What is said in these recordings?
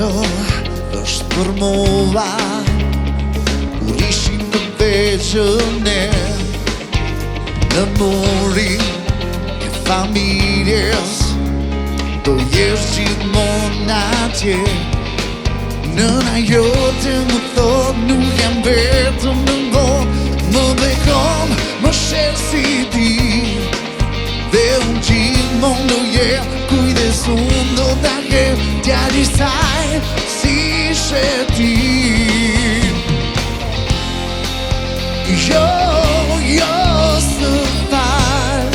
Këto është për mua Kur ishim të veçëne Në muri e familjes Do jesh gjithmonë atje Nëna jote më thot nuk jam vetëm në botë Më bekon, më shelë si ti Dhe unë gjithmonë do jem Kujdes unë do t'a jem Djali saj si ishe ti Jo së far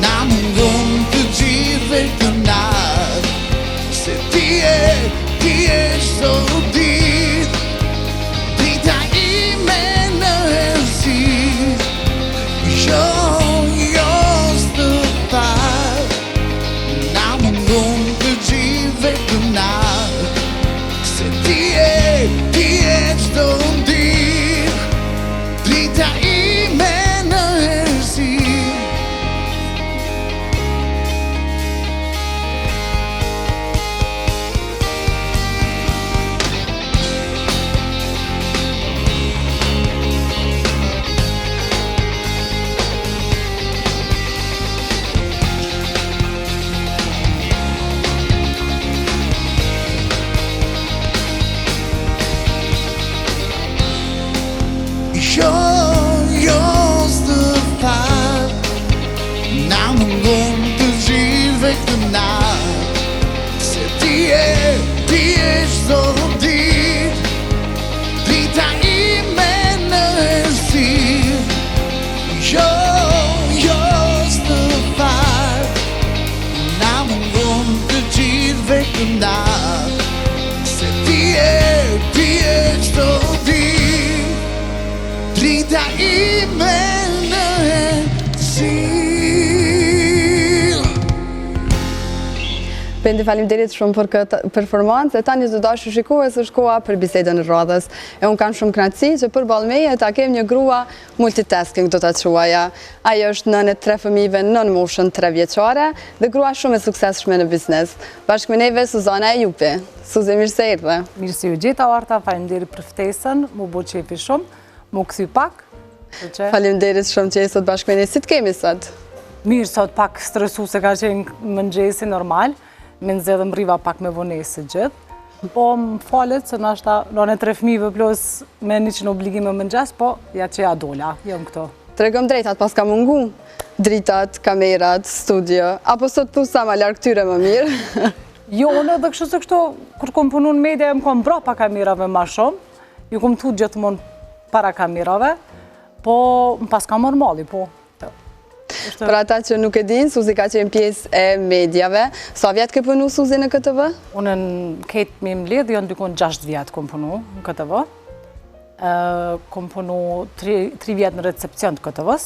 Na mungon të gjithve të nat Se ti e çdo dit Dita ime në erësit Jo së far Na mungon të gjithve të nat Se ti e çdo dit Drita ime në erësit Jo së far Na mungon të gjithve këtë nat Se ti e çdo dit Drita ime në erësit Jo së far Na mungon të gjithve këtë nat Se ti e çdo dit Drita ime në erësit Bendi, faleminderit shumë për këtë performancë. E tani të dashur shikues është koha për bisedën e radhës. E unë kam shumë kënaqësi që përballë meje ta kem një grua multitasking do ta quaja. Ajo është nënë e 3 fëmijëve nën moshën 3 vjeçare dhe grua shumë e suksesshme në biznes. Bashkë me neve Suzana Ejupi. Suzi, mirë se erdhe. Mirë se u gjeta Arta, faleminderit për ftesën, mu bo qefi shumë, mu kthy pak. Faleminderit shumë që je sot bashkë me ne. Si të kemi sot? Mirë, sot pak stresu se ka qenë mëngjesi normal. Me nxedhëm riva pak me vonesë gjithë, po më falet se nashta në 3 fëmijëve plus me 100 obligime mëngjes, po ja që ja dola, jam këto. Tregom drejtat, pas ka mungu dritat, kamerat, studio, apo sot thusa ma larg tyre më mirë? Jo, unë edhe kështu se kështu, kur kom punu në media, më kom bra pa kamerave ma shumë, ju kom thu gjithmonë para kamerave, po më pas ka normali, po. Për ata që nuk e din, Suzi ka qenë pjesë e medjave. Sa vjetë ke punu Suzi në KTV? Unë në ketë me mbledh, jo në dykon 6 vjetë kom punu në KTV. Kom punu 3 vjetë në recepcion të KTV-s.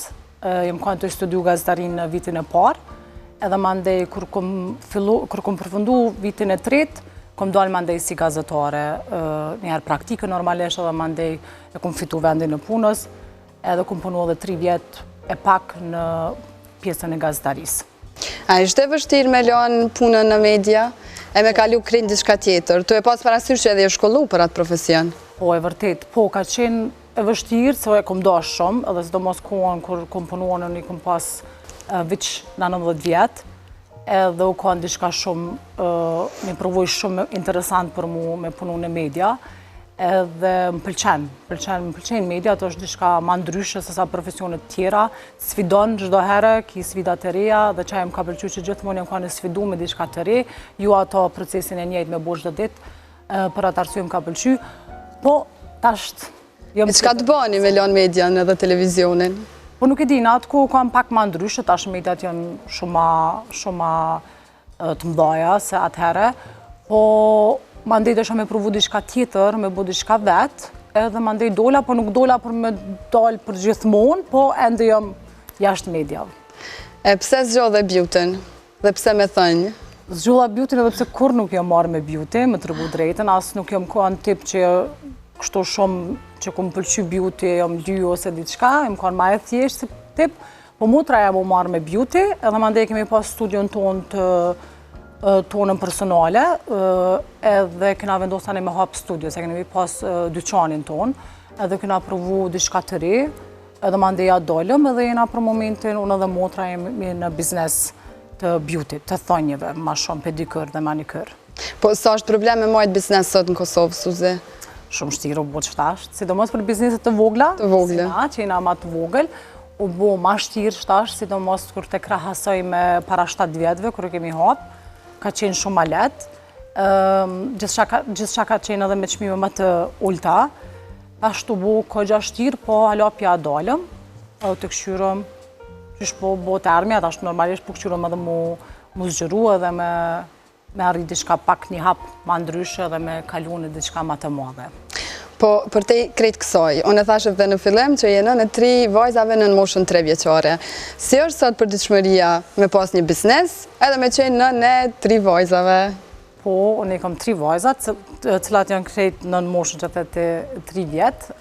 Jem kanë të studiu gazetarin në vitin e parë. Edhe mandej, kur kom përfundu vitin e 3, kom dalë mandej si gazetare. Njëherë praktike normalisht, edhe mandej e kom fitu vendin në punës. Edhe kom punu edhe 3 vjetë e pak në pjesën e gazetarisë. A ishte vështirë me lanë punën në media e me kalu krinë diçka tjetër? Tu e pas parasysh që edhe e shkollu për atë profesion? Po, e vërtet. Po, ka qenë e vështirë, se e kom dash shumë, edhe sidomos kohën kur kom punuar në një kom pas veç 19 vjetë, edhe u ka diçka shumë, një përvoj shumë interesant për mu me punu në media, edhe më pëlqen media, ato është diçka ma ndryshe se sa profesionet tjera, sfidon çdo herë, ki sfidat e reja, dhe që më ka pëlqy që gjithmonë jam ka në sfidu me diçka të re, ju ato procesin e njëjtë me bosh dhe ditë, për atë arsye më ka pëlqy, po tasht... E çka të bani me lanë median edhe televizionin? Po nuk e di, në atë ku kam pak ma ndryshe, tash mediat janë shumë të mdoja se atëherë, po mandej desha me provu diçka tjetër, me bu diçka vetë, edhe mandej dola, po nuk dola për me dalë për gjithmonë, po ende jam jashtë mediave. E pse zgjodhe beautyn? Dhe pse me thënjë? Zgjodha beautyn edhe pse kur nuk jam marrë me beauty, me tregu drejtën, as nuk jam kanë tip që kështu shumë që ku më pëlqy beauty, jam ly ose diçka, më kanë ma e thjesht tip, po mutra jam u marrë me beauty, edhe mandej kemi pas studion tonë të tonën personale, edhe kena vendosur tani me hap studio, se kemi pas dyqanin ton, edhe kena provu diçka të re, edhe mandeja dolëm, edhe jena për momentin, unë edhe motra jemi në biznes të beauty, të thonjeve, ma shumë pedikyr dhe manikër. Po sa është problem me majtë biznes sot në Kosovë, Suzi? Shumë shtirë u bo qështash, sidomos për bizneset të vogla, si na, që jena ma të vogël, u bo ma shtirë shtash, sidomos kur të krahasoj me para 7 vjetëve, kur kemi hapë, ka qenë shumë ma letë, gjithçka ka qenë edhe me çmime më të ulta, ashtu bu kogja shtirë, po halapja dalëm, edhe të këshyrëm, qysh po të armja, ashtu normalisht po këshyrëm edhe mu zgjeru edhe me arrit diçka pak një hap ma ndryshe dhe me kalu në diçka ma të madhe. Po, për te krejt kësoj, unë e thashë dhe në fillim që jene në 3 vajzave në moshën 3 vjeqare. Si është sot për diçmëria me pas një biznes, edhe me qenë në 3 vajzave? Po, unë i kam 3 vajzat, cilat janë krejt në moshën që të 3 vjetë.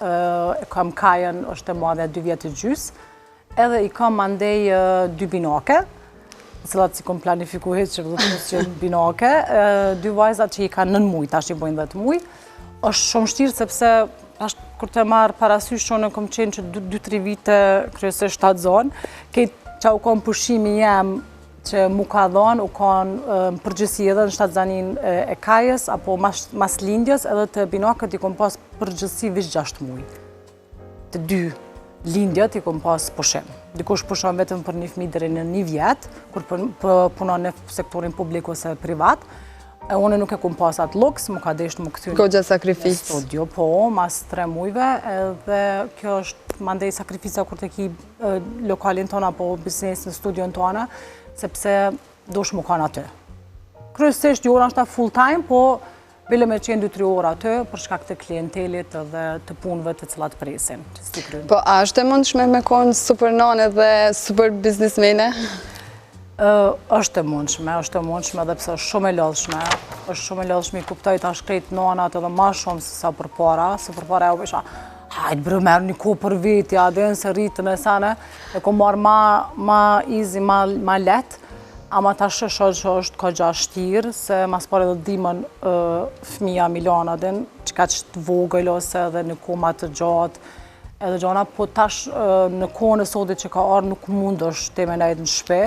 Kam Kajen, është e madhe 2 vjetë të gjys, edhe i kam mandej 2 binake, cilat si kom planifiku heq që vëllëtës që binake, 2 vajzat që i ka 9 muj, tash i bojnë 10 muj. është shumë shtirë sepse kur të marrë parasysh që unë kom qenë që 2-3 vite kryesisht atë zonë, këtë që u kom pushimi jem që mu ka dhonë, u konë përgjësi edhe në shtatzanin e Kajës, apo mas lindjes edhe të binakët i kom pas përgjësi vish 6 muj. Të 2 lindjet i kom pas pushim. Dikush pushon vetëm për një fëmijë deri në 1 vjet, kur punon në sektorin publik ose privat. Unë nuk e kom pas atë luks, mu ka desh mu këthy Gogja sakrificë. Studio, po, mas 3 mujve, edhe kjo është mandej sakrifica kur të ki lokalin tona, po biznes në studion tona, sepse dosh mu kanë aty. Kryesisht jora është full time, po bile me qenë 2-3 orë aty, për shkak të klientelit dhe të punëve të cilat presin. Po, a është e mundshme me konë super nane dhe super biznismene? është e mundshme dhe pse është shumë e lodhshme. është shumë e lodhshme, i kuptoj tash krejt nonat edhe ma shumë se sa përpara. Se përpara e u bisha, hajtë bërë merë një kohë për vetja, dhe nëse rritën e sene, e kom marë ma easy, ma let, ama tash është kogja shtirë, se mas pare dhe dimën fëmija Milana din, që ka qëtë vogël ose edhe në kohë ma të gjatë, edhe gjona, po tash në kohën e sotit që ka arë nuk mund është te me nejtë në shpe,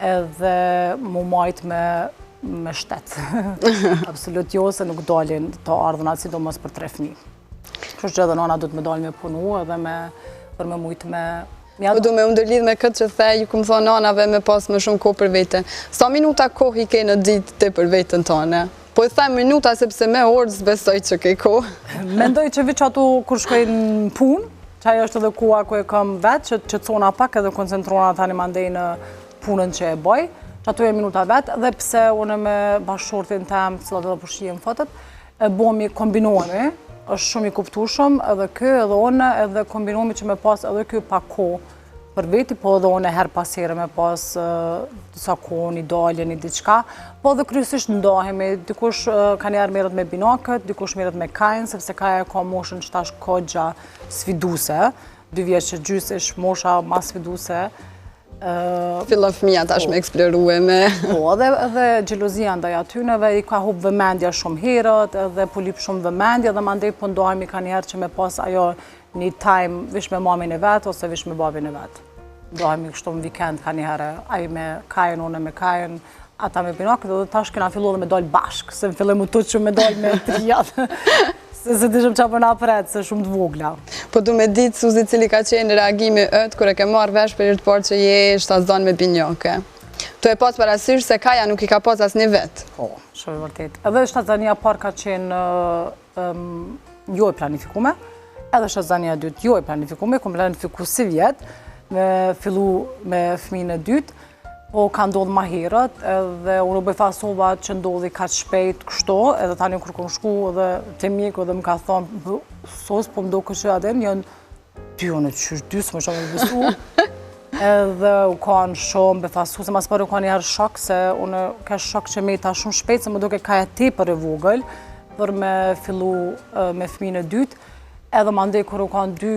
edhe mu majtë me shtetë. Absolut jo, se nuk dalin të ardhënat, sidomos për 3 fëmijë. Kështë që edhe nona du të me dalin me punu edhe për me mujtë me... Po du me ndërlidh me këtë që the, ju këmë thonë nanave me pas më shumë kohë për vete. Sa minuta kohë i ke në ditë të për vetën tone? Po i them minuta sepse me orë zbesoj që ke kohë. Mendoj që vë që atu kur shkoj në punë, që ajo është edhe koha ku e kam vetë, që cona pak edhe koncentrona tani mandej në punën që e boj, që atu e minuta vetë, dhe pse unë me bashkëshortin tem, cilat edhe përshiem fëtët, e bomi kombinohemi, është shumë i kuptushëm, edhe kë, edhe one, edhe kombinohemi që me pas edhe kë pa kohë për veti, po edhe one her pas here me pas disa kohë, një dalje, një diçka, po edhe kryesisht ndahemi, dikush ka njerë merret me binakët, dikush merret me Kajën, sepse Kaja ka moshën që tash kogja sfiduse, 2 vjeç që gjysish mosha ma sfiduse. Fillon fëmija tash me eksplorue me... Po, edhe gjelozia ndaj atyneve, i ka hub vëmendja shumë herët, edhe po lip shumë vëmendja, dhe mandej po ndohemi ka njerë që me pas ajo një time vish me mamin e vetë, ose vish me babin e vetë. Ndohemi kështu në weekend ka njerë, aj me Kajën, une me Kajën, ata me binakët, dhe tash kena fillu dhe me dojnë bashkë, se më fillim u të që me dojnë me 3 jatë. Se të shumë qa përna përret, se shumë të vogla. Po du me ditë, Suzi, cili ka qenë reagimi ëtë, kër e ke marrë vesh për të parë që je shtazdon me binjake. Tu e pas parasysh se Kaja nuk i ka pas as një vetë. Po, shumë e vërtet. Edhe shtazdania parë ka qenë jo e planifikume, edhe shtazdania dytë jo e planifikume, kom planifiku si vjetë, me fillu me fëmijën e dytë, po ka ndodhë ma herët, edhe unë u befasova që ndodhi ka shpejt kështo, edhe tani kur kom shku edhe të mjeku edhe më ka thonë, sos po mdo kështë adem, janë 2 unë qysh 2, së më shumë e besu, edhe u kanë shumë befasu, se mas parë u kanë njerë shok, se unë ka shok që me ta shumë shpejt, se më doke ka e te për e vogël, për me fillu me fëmijën e dytë, edhe ma ndej kur u kanë 2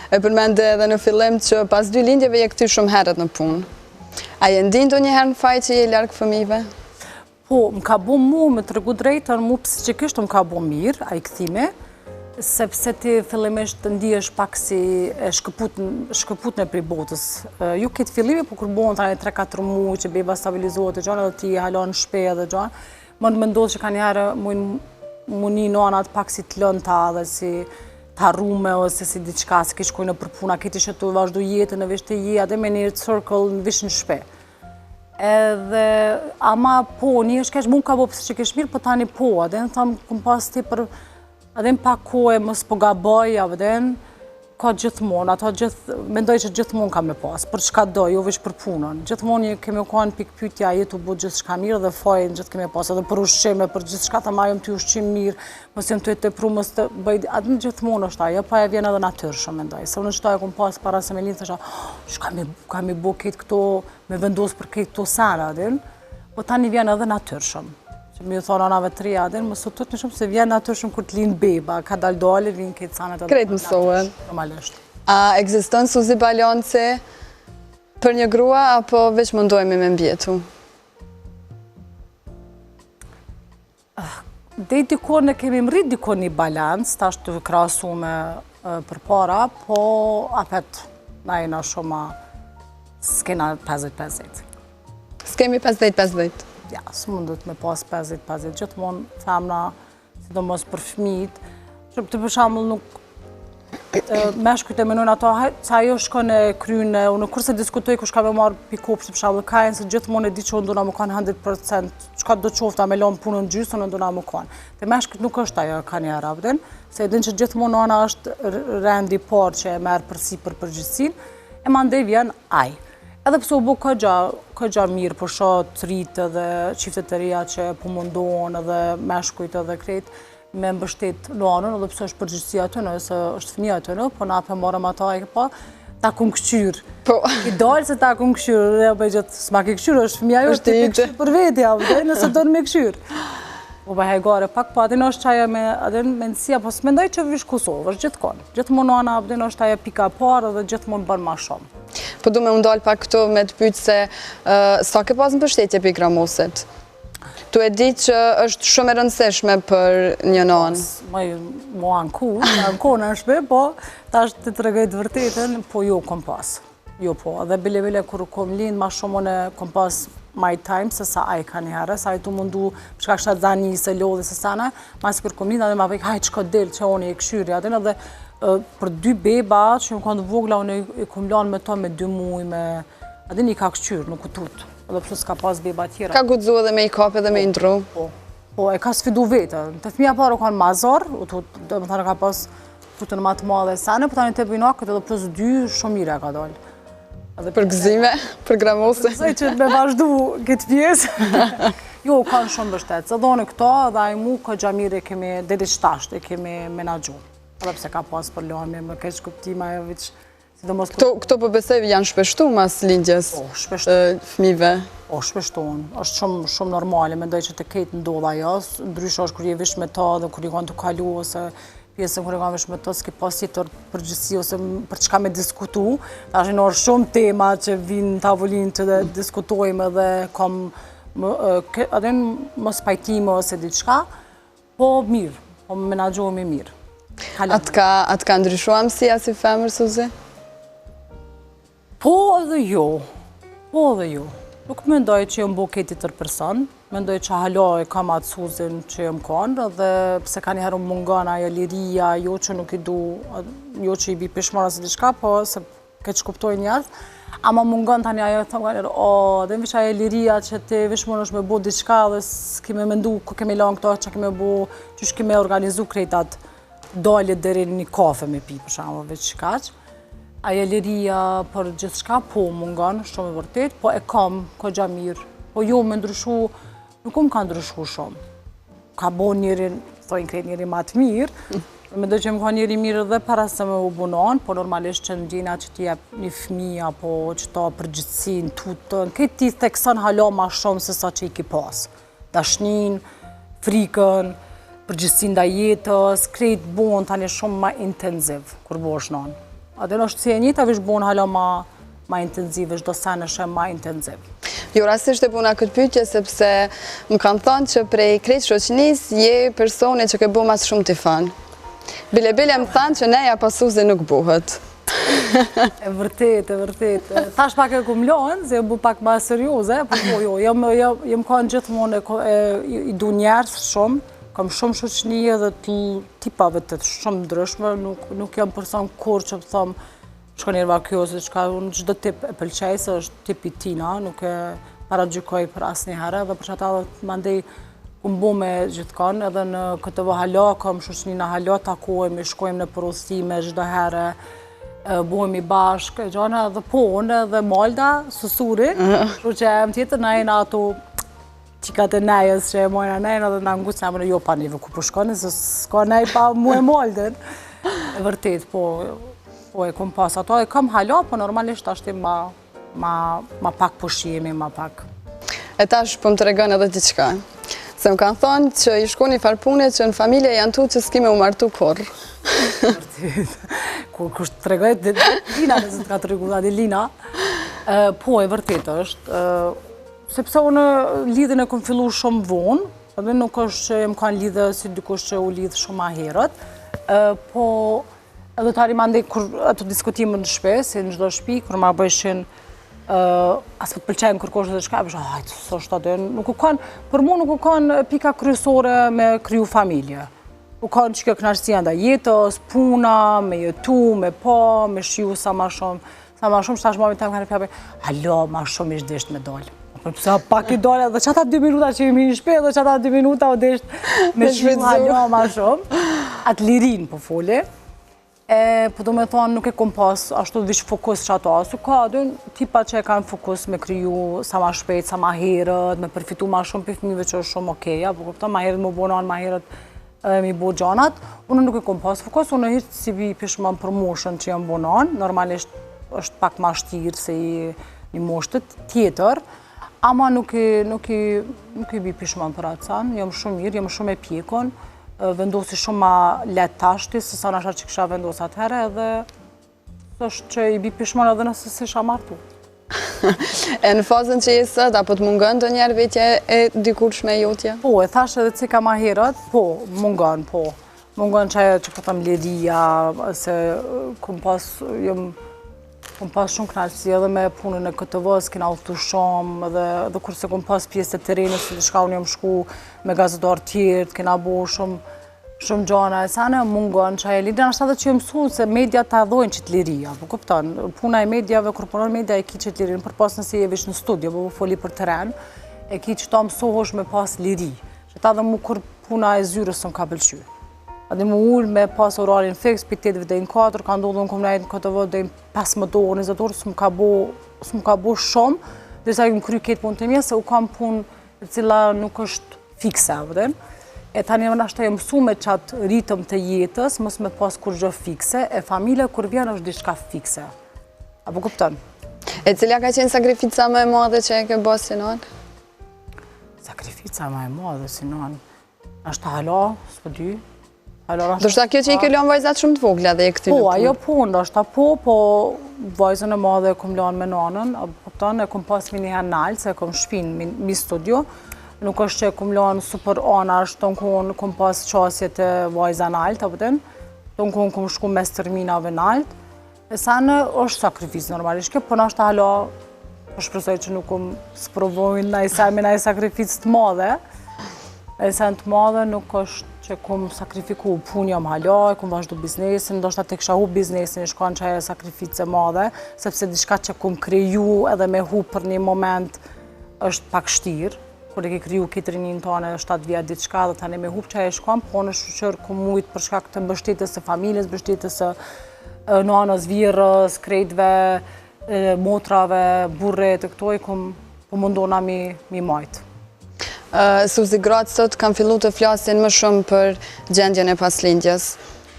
E përmende edhe në fillim që pas 2 lindjeve je kthyer shumë herët në punë. A je ndin ndonjëherë në faj që je larg fëmijëve? Po, më ka bo mu, me të regu drejtën, mu psikisht më ka bo mirë, a i këthime, Sepse ti fillimisht të ndihesh pak si shkëputën e prej botës. Ju këtë fillimi, po kur bon tani 3-4 muaj që beba stabilizohet e gjanë, edhe ti halon shpe edhe gjanë, më në mendodhë që ka njëherë muni nonat pak si të lënë ta dhe si të harrume ose si diçka, si ke shkojnë për puna, këti që tu vazhdu jetën në vish të je, adhe me një circle në vish në shpe. Edhe, ama po, një është kesh, mund ka bo pësë që kesh mirë, po tani po, adhe në thamë, këm pas ti për, adhe në pak kohë e mos po gaboj, adhe në, ka gjithmonë, ato mendoj që gjithmonë ka me pas, për çka do, jo veç për punën. Gjithmonë kemi kanë pikë pyetja, jetu bu gjithçka mirë dhe fajin gjithë kemi pas, edhe për ushqime, për gjithçka të marrim ty ushqim mirë, mos jam të tepru, mos të bëj, atë gjithmonë është ajo, pa e vjen edhe natyrshëm mendoj. Se unë çfarë kam pas para se me lind thosha, çka mi bu këtë këto, me vendos për këtë këto sana, din, po tani vjen edhe natyrshëm. Mi ju thonë anave të reja, më sot të shumë se vjen natyrshëm kur të linë beba, ka dal-dale, vinë këtë sanat edhe. Kretë mësohen. Normalisht. A ekziston suzi balanci për një grua, apo veç mundojme me mbjetu? Dhe dikon e kemi mrit dikon një balans, ta është të krasu me për para, po apet na jena shumë s'kena 50-50. S'kemi 50-50? Ja, s'mundet me pas 50-50, gjithmonë femna, sidomos për fëmijët, që të për shembull nuk meshkujt e menojnë ato, sa ajo shkon e kryne, unë kurse diskutoj kush ka me marrë pick-up, për shembull kajnë, se gjithmonë e di që unë duna më kanë 100%, çka do qofta me lonë punën gjysë, unë duna më kanë. Te meshkujt nuk është ajo ka një arabden, se e din që gjithmonë ana është rendi parë që e merr përsipër përgjegjësinë, e mandej vjen aj. Edhe pëse u bu këgja mirë, për shoh të rritë dhe qiftet të reja që po mundohen edhe meshkujt edhe krejt me mbështet nonën, edhe pëse është përgjithësia të në, se është fëmija të në, po na për marëm ata e pa, ta kun këshyr. I dalë se ta kun këshyr, dhe për gjithë, s'ma ke këshyr, është fëmija jo, është ti pe këshyr për vetja, nëse do në me këshyr. U bëhe gare pak, po adin është qaja me mendësia, po s'mendoj që vish Kosovë, është gjithkonë. Gjithmonë ana adin është aja pika parë dhe gjithmonë bërë ma shumë. Po du me undalë pak këtu me të pytë se sa ke pas në përshtetje për gramosit? Tu e di që është shumë e rëndësishme për një nanë. Mo anku në shpe, po ta është të tregoj të vërtetën, po jo kom pas. Jo po, dhe bile kur kom lind ma shumë unë kom pas my time, se sa aj ka një herë, sa aj tu mundu, përshka kështë atë zani, se lodhi, se sana, ma si kur kom lind, dhe ma vek, hajt qko del që unë i këshyri, atin edhe për 2 beba, që më kanë të vogla, unë i kom lanë me to me 2 muj, atin i ka këshyri, nuk u tut, edhe përshka s'ka pas beba tjera. Ka gudzu edhe me i kape dhe me i ndru? Po, e ka sfidu vete, të fëmija parë u kanë mazor, dhe më thane ka pas tutën ma të madhe sane, po tani të bëjnakët edhe plus 2 shumë mire ka dalë. Për gëzime, për gramose. Pësaj që me vazhdu këtë pjesë. Jo, kanë shumë bështetë. Se dhone këto, dhe a i mu ka gjamire kemi, deri qëtasht, e kemi menagju. Edhe pse ka pas për lojme, më keq kuptima e vëq. Këto për besej janë shpeshtu mas lindjes fëmive? O, shpeshtuon. është shumë normale, mendoj që të ketë ndodha jo, ndryshë është kër je vish me ta dhe kër i kanë të kalu, ose pjesën kër e kam vesh me të, s'ki pas tjetër përgjithsi ose për çka me diskutu. Ta është nërë shumë tema që vinë në tavolinë që dhe diskutojmë dhe kam adin mos pajtime ose diçka, po mirë, po me menagjohemi mirë. Atë ka ndryshua mësia si femër, Suzi? Po edhe jo. Nuk mendoj që jëmë bo këti tër person, mendoj që halo e kam atë Suzin që jëmë konë, dhe pse ka njëherë mungon ajo liria, jo që nuk i du, jo që i bi pishmara se diçka, po se këtë që kuptoj njerës, ama mungon tani ajo të më gënërë, dhe në vish ajo liria që ti vish mund është me bo diçka dhe s'kime mendu ku kemi lanë këto që kime bo, që shkime organizu krejtat dalit deri një kafe me pi, për shamë, veç qikaq. Ajo liria për gjithë shka, po mungon, shumë e vërtet, po e kam, ka gja mirë. Po jo me ndryshu, nuk më ka ndryshu shumë. Ka bo njëri, thojnë krejt njëri ma të mirë, me do që më ka njëri mirë dhe para se me u bunon, po normalisht që në gjena që ti jep një fëmija, po që ta përgjithsin, tutën, këtë ti thekson halo ma shumë se sa që i ki pas. Dashnin, frikën, përgjithsin da jetës, krejt bon tani shumë ma intenziv, kur bo është nanë. Adin është si e njëta vish bon hala ma intenziv, vish do sen është ma intenziv. Jo, rasisht e puna këtë pyetje, sepse më kanë thënë që prej krejt shoqënis je personi që ke bo mas shumë t'i fanë. Bile më thanë që neja pasuze nuk buhet. E vërtet. Tash pak e kum lënë, se bu pak ma serioze, po jo, jem kanë gjithmonë i du njerës shumë, kam shumë shoqëni edhe të tipave të shumë ndryshme, nuk jam person kur që thom shko njerëva kjo, se unë çdo tip e pëlqej, se është tipi tina, nuk e paragjykoj për asnjë herë, dhe për çata mandej bu me gjithkon, edhe në KTV Hala, kam shoqëni në Hala, takohemi, shkojmë në përudhësime çdo herë, buhemi bashkë, gjana dhe ponë dhe Malda, susuri, që që e më tjetër na jena ato qikat e nejës që e mojna nejën edhe nga ngusë nga më në jo pa njëve ku po shkoni, se s'ka nej pa mu e Maldën. E vërtet, po e kom pas ato, e kam Hala, po normalisht ashtë ma pak pushimi, ma pak. E tash po më të regon edhe diçka. Se më kanë thonë që i shkoni farpune që në familje janë tu që s'ki me u martu korë. Kur të regojt, Lina nëse të ka të regu, Lina, po e vërtet është, sepse unë lidhën e kom fillu shumë vonë, edhe nuk është që jem kanë lidhë si dikush që u lidhë shumë a herët, po edhe tari mandi kur ato diskutimë në shpe, si në gjdo shpi, kur ma bëshin asë të pëlqenë kërkosh dhe shka, bësha, hajtë, së është atë, për mu nuk u kanë pika kryesore me kryu familje. U kanë që kjo knarësia nda jetës, puna, me jetu, me pa, me shiu sa ma shumë, që tash mami temë kanë e pjapë, halo, ma shumë ishtë desht me dollë. Përsa pak i dollë, dhe që ata 2 minuta që jemi në shpe, dhe që ata 2 minuta o desht me shiu, halo, ma shumë. Atë lirin po foli. Po do me thonë nuk e kom pas ashtu vish fokus që ato, su ka adun tipa që e kanë fokus me kryu sa ma shpejt, sa ma herët, me përfitu ma shumë për fëmijëve që është shumë okeja, po këpëta ma herët më bonan, ma herët mi bo gjanat. Unë nuk e kom pas fokus, unë hirtë si vi pishman promotion që jam bonan, normalisht është pak ma shtirë se një moshtet tjetër, ama nuk i bi pishman për atë sanë, jam shumë mirë, jam shumë e pjekon, vendosi shumë ma letë tashti, se sa nashar që kësha vendosa atëherë, edhe është që i bi pishman edhe nëse se isha martu. E në fazën që jesët, apo të mungën të njerë vetje e dikurshme e jotja? Po, e thash edhe cika ma herët, po, mungën, po. Mungën që po thëm liria, se kom pas shumë knalësi edhe me punën e KTV-s, kena udhëtu shumë, edhe kurse kom pas pjesë të terenës, se shka unë jam shku me gazetar tjertë, kena bo shumë gjana e sane, mungon që e liria, nështë edhe që jë mësu se media të adhojnë që të liria, po këpëtan, puna e mediave, kur punon media e ki që të lirin, për pas nësi e vish në studio, po foli për teren, e ki që ta mësohosh me pas liri, që ta dhe mu kur puna e zyrës së më ka pëlqy. Adhe mu ullë me pas orarin fix, për 8 dhe 4, ka ndodhë në komunajt në KTV dhe 15 orë, 20 orë, së më ka bo shumë, dhe sa më kry këtë punë të mje, se u kam punë cila nuk është fikse, vëdhen. E tani më nashtë e mësu me qatë ritëm të jetës, mës me pas kur gjë fikse, e familje kur vjen është diçka fikse. Apo kupton? E cilja ka qenë sakrifica më e madhe që e ke bërë si nënë? Sakrifica më e madhe si nënë? Ashtë Hala, s'po dy. Do shta kjo që i ke lënë vajzat shumë të vogla dhe e këty në punë? Po, ajo punë, është po vajzën e madhe e kom lënë me nanën, e kom pas mi një nalë, se e kom shpinë mi studio, nuk është që e kom lënë super anash, të në konë kom pas qasjet e vajza nalët, të në konë kom shku mes terminave nalët, e sanë është sakrifisë normalisht, po në është Hala, është përsoj që nuk kom sprovojnë na i sajme na i sakrifisë të madhe, e sanë të madhe nuk është që kom sakrifiku punë jam Hala, e kom vazhdu biznesin, ndoshta të kisha hu biznesin, shkon që e sakrificë e madhe, sepse diçka që kom kriju edhe me hu për një moment është pak shtirë, kur e ke kriju kitrinin tonë 7 vjetë diçka dhe tani me hu që e shkon, po në shqyqër kom mujtë për shkak të mbështetës e familjes, mbështetës e nanës, virës, krejtve, motrave, burre, të këtoj, kom mundona mi majtë. Suzi gratë sot kam fillu të flasin më shumë për gjendjen e paslindjes.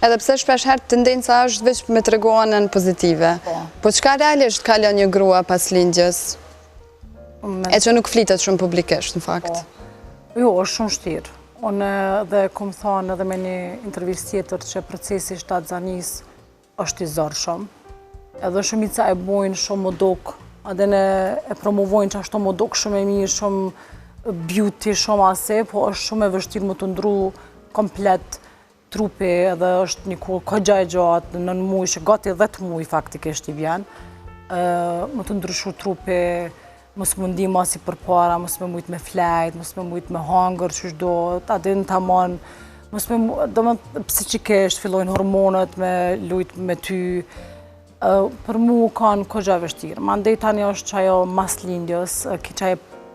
Edhe pse shpesh herë tendenca është veç me treguanën pozitive. Po çka realisht ka lënë një grua paslindjes? E që nuk flitet shumë publikisht, në fakt. Jo, është shumë shtirë. Unë dhe kom thonë edhe me një intervjist tjetër që procesi shtatzanis është i zorë shumë. Edhe shumica e bojnë shumë modok, edhe e promovojnë që ashtu modok shumë e mirë, shumë beauty shumë ase, po është shumë e vështirë më të ndru komplet trupi edhe është një kohë kogja e gjatë, 9 muaj, që gati 10 muaj faktikisht i vjen. Më të ndryshu trupi, mos më ndi ma si për para, mos me mujt me flejt, mos me mujt me hangër që shdo, ta din të amon, mos me psikisht fillojnë hormonët me lujt me ty. Për mu kanë kogja vështirë. Ma ndej tani është që ajo mas lindjës,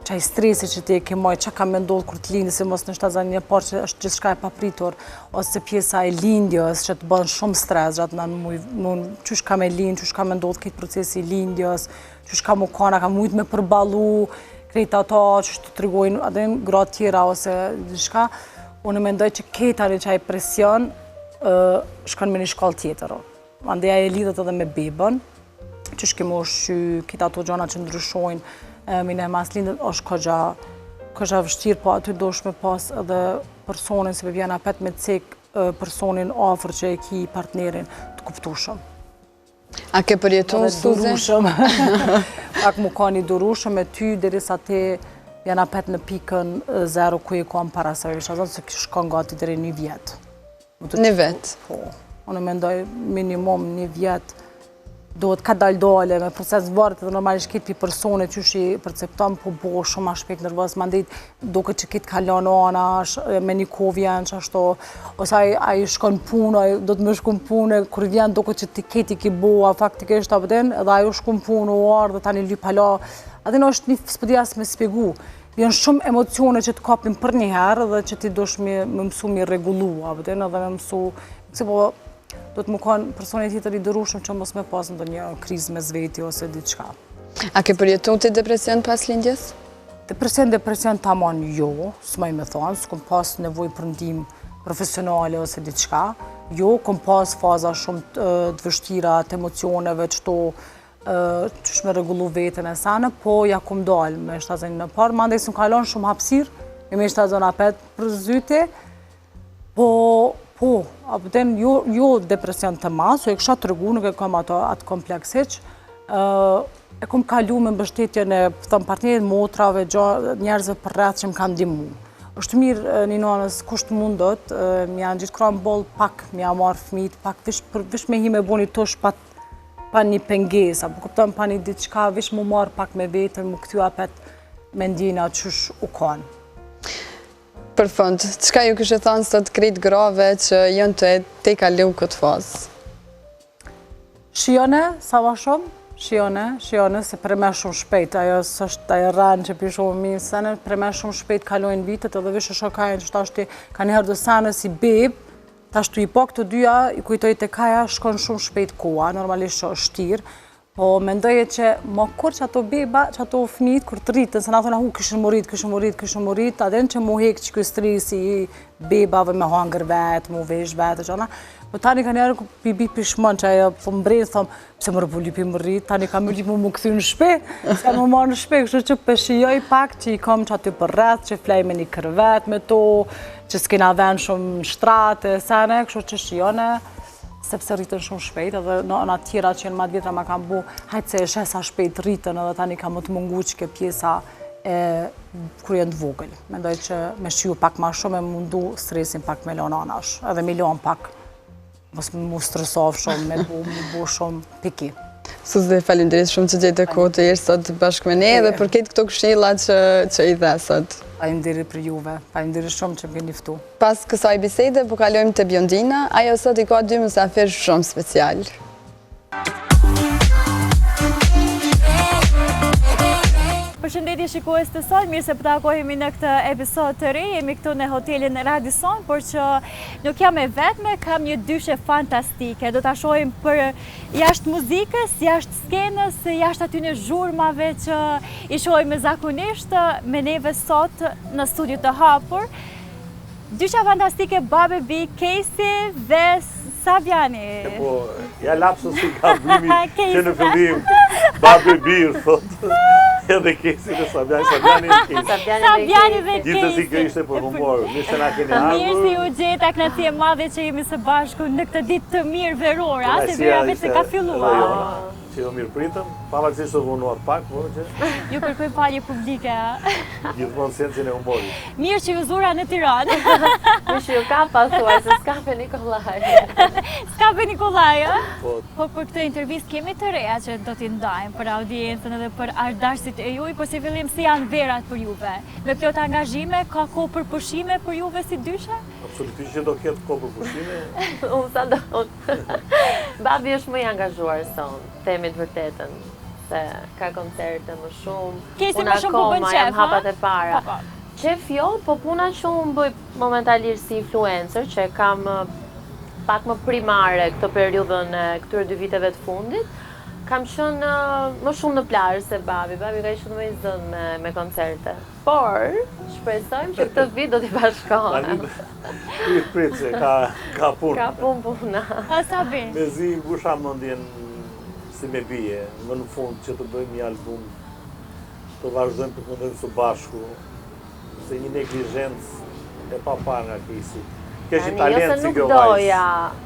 qaj stresi që ti ke maj, që ka me ndodhë kur të lindjë, se mos në shtazan një parë që është gjithë shka e papritur, ose pjesa e lindjës që të bënë shumë stres, gjatë në mund, qysh ka me lindjë, qysh ka me ndodhë këtë procesi lindjës, qysh ka mu kana, ka mujtë me përbalu, krejta ta, qysh të tregojnë, adem gratë tjera ose shka, unë mendoj që ketari qaj presion, shkon me një shkallë tjetër. Mandeja e lidhët edhe me bebën, qysh kemo shqy, kita ato gjana që ndryshojnë, mine mas lindët është kogja vështirë, po aty dosh me pas edhe personin, se për vjen apet me cek personin afër që e ki partnerin të kuptushëm. A ke përjetu në Suze? Pak mu ka një durushëm me ty, derisa te vjen apet në pikën 0 ku i kam para se zonë, se shkon gati deri 1 vjet. 1 vjet? Po, unë mendoj minimum 1 vjet. Dohet ka dal-dale, me proces varët edhe normalisht këtë për personit që shi percepton po bo shumë ma shpejt nervos, ma ndejt doke që këtë kalon ana, me një ko vjen që ashto, ose a i shkon punë, do të më shkon punë, kur vjen doke që ti këtë i ki boa, faktikisht apëten, edhe a ju shkon punë u ardhë, tani lyp hala, adin është një spëdjas me spjegu. Vjen shumë emocione që të kapin për një herë dhe që ti dosh me mësu mi regullu, apëten, edhe me mësu, do të më kanë personit tjetër i dërushëm që mos me pas në një krizë me zveti ose diçka. A ke përjetu ti depresion pas lindjes? Depresion tamam jo, s'maj me thonë, s'kom pas nevoj për ndim profesionale ose diçka. Jo, kom pas faza shumë të vështira, të emocioneve, që shme regullu vetën e sane, po ja kom dalë me shtazën në parë, ma ndaj s'm kalon shumë hapsir, me shtazën apet për zyte, po, apëten jo depresion të masë, e kësha të rëgu, nuk e kam atë kompleksit, e kom kalu me mbështetjen e partnerit, motrave, njerëzve për rreth që më kanë ndimu. është mirë një nanës kusht mundot, më janë gjithë kram boll pak, më janë marrë fëmijët, pak vish me hi me bo një tush pa një pengesa, po kupton pa një diçka, vish mu marrë pak me vetën, mu këtyu apet me ndjina qysh u kanë. Për fund, çka ju kështë thënë sot krejt grave që jënë të te kalu këtë fazë? Shione, sa ma shumë, shione, se preme shumë shpejt, ajo sështë ajo rranë që pi shumë mirë sene, preme shumë shpejt kalojnë vitet edhe vishë shokajnë që tashti ka njëherë do sene si beb, tashtu i po këtë dyja, i kujtoj të kaja, shkon shumë shpejt koha, normalisht që është tirë, po mendoje që më kur që ato beba, që ato fëmijët, kur të rritën, se na thona këshën morit, adhen që mu hek që kësë stresi i bebave me hangër vetë, mu vesh vetë, qëna. Po tani ka njerë pibi pishmon që ajo po mbrejnë, thëmë, pëse më rëpulli për më rritë, tani ka më lipë më këthy në shpe, se më marë në shpe, kështu që pëshijoj pak që i kom që aty për rreth, që flej me një kërvet me to, që s'kena ven shumë shtrate, sene, kështu që shione, sepse rritën shumë shpejt, edhe në tjera që jenë matë vjetra ma kam bu, hajtë se e shesa shpejt rritën, edhe tani ka më të mungu që ke pjesa kur jenë të vogël. Mendoj që me shiju pak ma shumë e mundu stresin pak me lon anash, edhe me lon pak, mos mu stresov shumë, me bu shumë piki. Suze, falenderit shumë që gjejtë kohë të jeshtë sot bashkë me ne dhe për këtë këto këshilla që i dhe sot. Falenderit për juve, falenderit shumë që më keni ftu. Pas kësaj bisede, po kalojmë të Bjondina, ajo sot i ka 2 mysafir shumë special. Përshëndetje shikues të sot, mirë se po takohemi në këtë episod të ri, jemi këtu në hotelin Radisson, por që nuk jam e vetme, kam një dyshe fantastike. Do ta shohim për jashtë muzikës, jashtë skenës, jashtë aty në zhurmave që i shohim zakonisht me neve sot në studio të hapur. Dysha fantastike Babe B, Casey dhe Saviani. Po, ja lapsus si ka brimi që në fillim Babe B, thot. Edhe Casey dhe Saviani e Casey. Saviani dhe Casey. Gjithsesi kjo ishte për humor. Mirë se na keni ardhur. Mirë si u gjeta, kënaqësi e madhe që jemi së bashku në këtë ditë të mirë verore, se vera vetë ka filluar. që jo mirë pritëm, pavarësisht të vonuar pak, por që Ju kërkoj falje publike. gjithmonë sensin e humorit. Mirë që ju zura në Tiranë. Më që ju ka pasuar, se s'kape Nikolaj. S'kape Nikolaj, ë? Po, Për këtë intervistë kemi të reja që do t'i ndajmë për audiencën edhe për ardashtit e juj, po si fillim si janë verat për juve? Me plot angazhime, ka kohë për pushime për juve si dyshe? absolutisht që do ketë kohë për pushime. Unë sa do. Babi është më i angazhuar son, themi të vërtetën. Se ka koncerte më shumë. Kesi më shumë po bën qef, jam hapat e para. Po. Qef jo, po puna që unë bëj momentalisht si influencer, që kam pak më primare këtë periudhën e këtyre 2 viteve të fundit, kam qenë më shumë në plazh se babi. Babi ka qenë më i zënë me koncerte. Por, shpresojmë që këtë vit do t'i bashkohem. Prit se ka punë. Ka puna. A sa be? Mezi mbusha mendjen si me bie, më në fund që të bëjmë një album, të vazhdojmë të mundojmë së bashku, se një neglizhencë e pa parë nga Kesi. Keshi talent si kjo vajzë.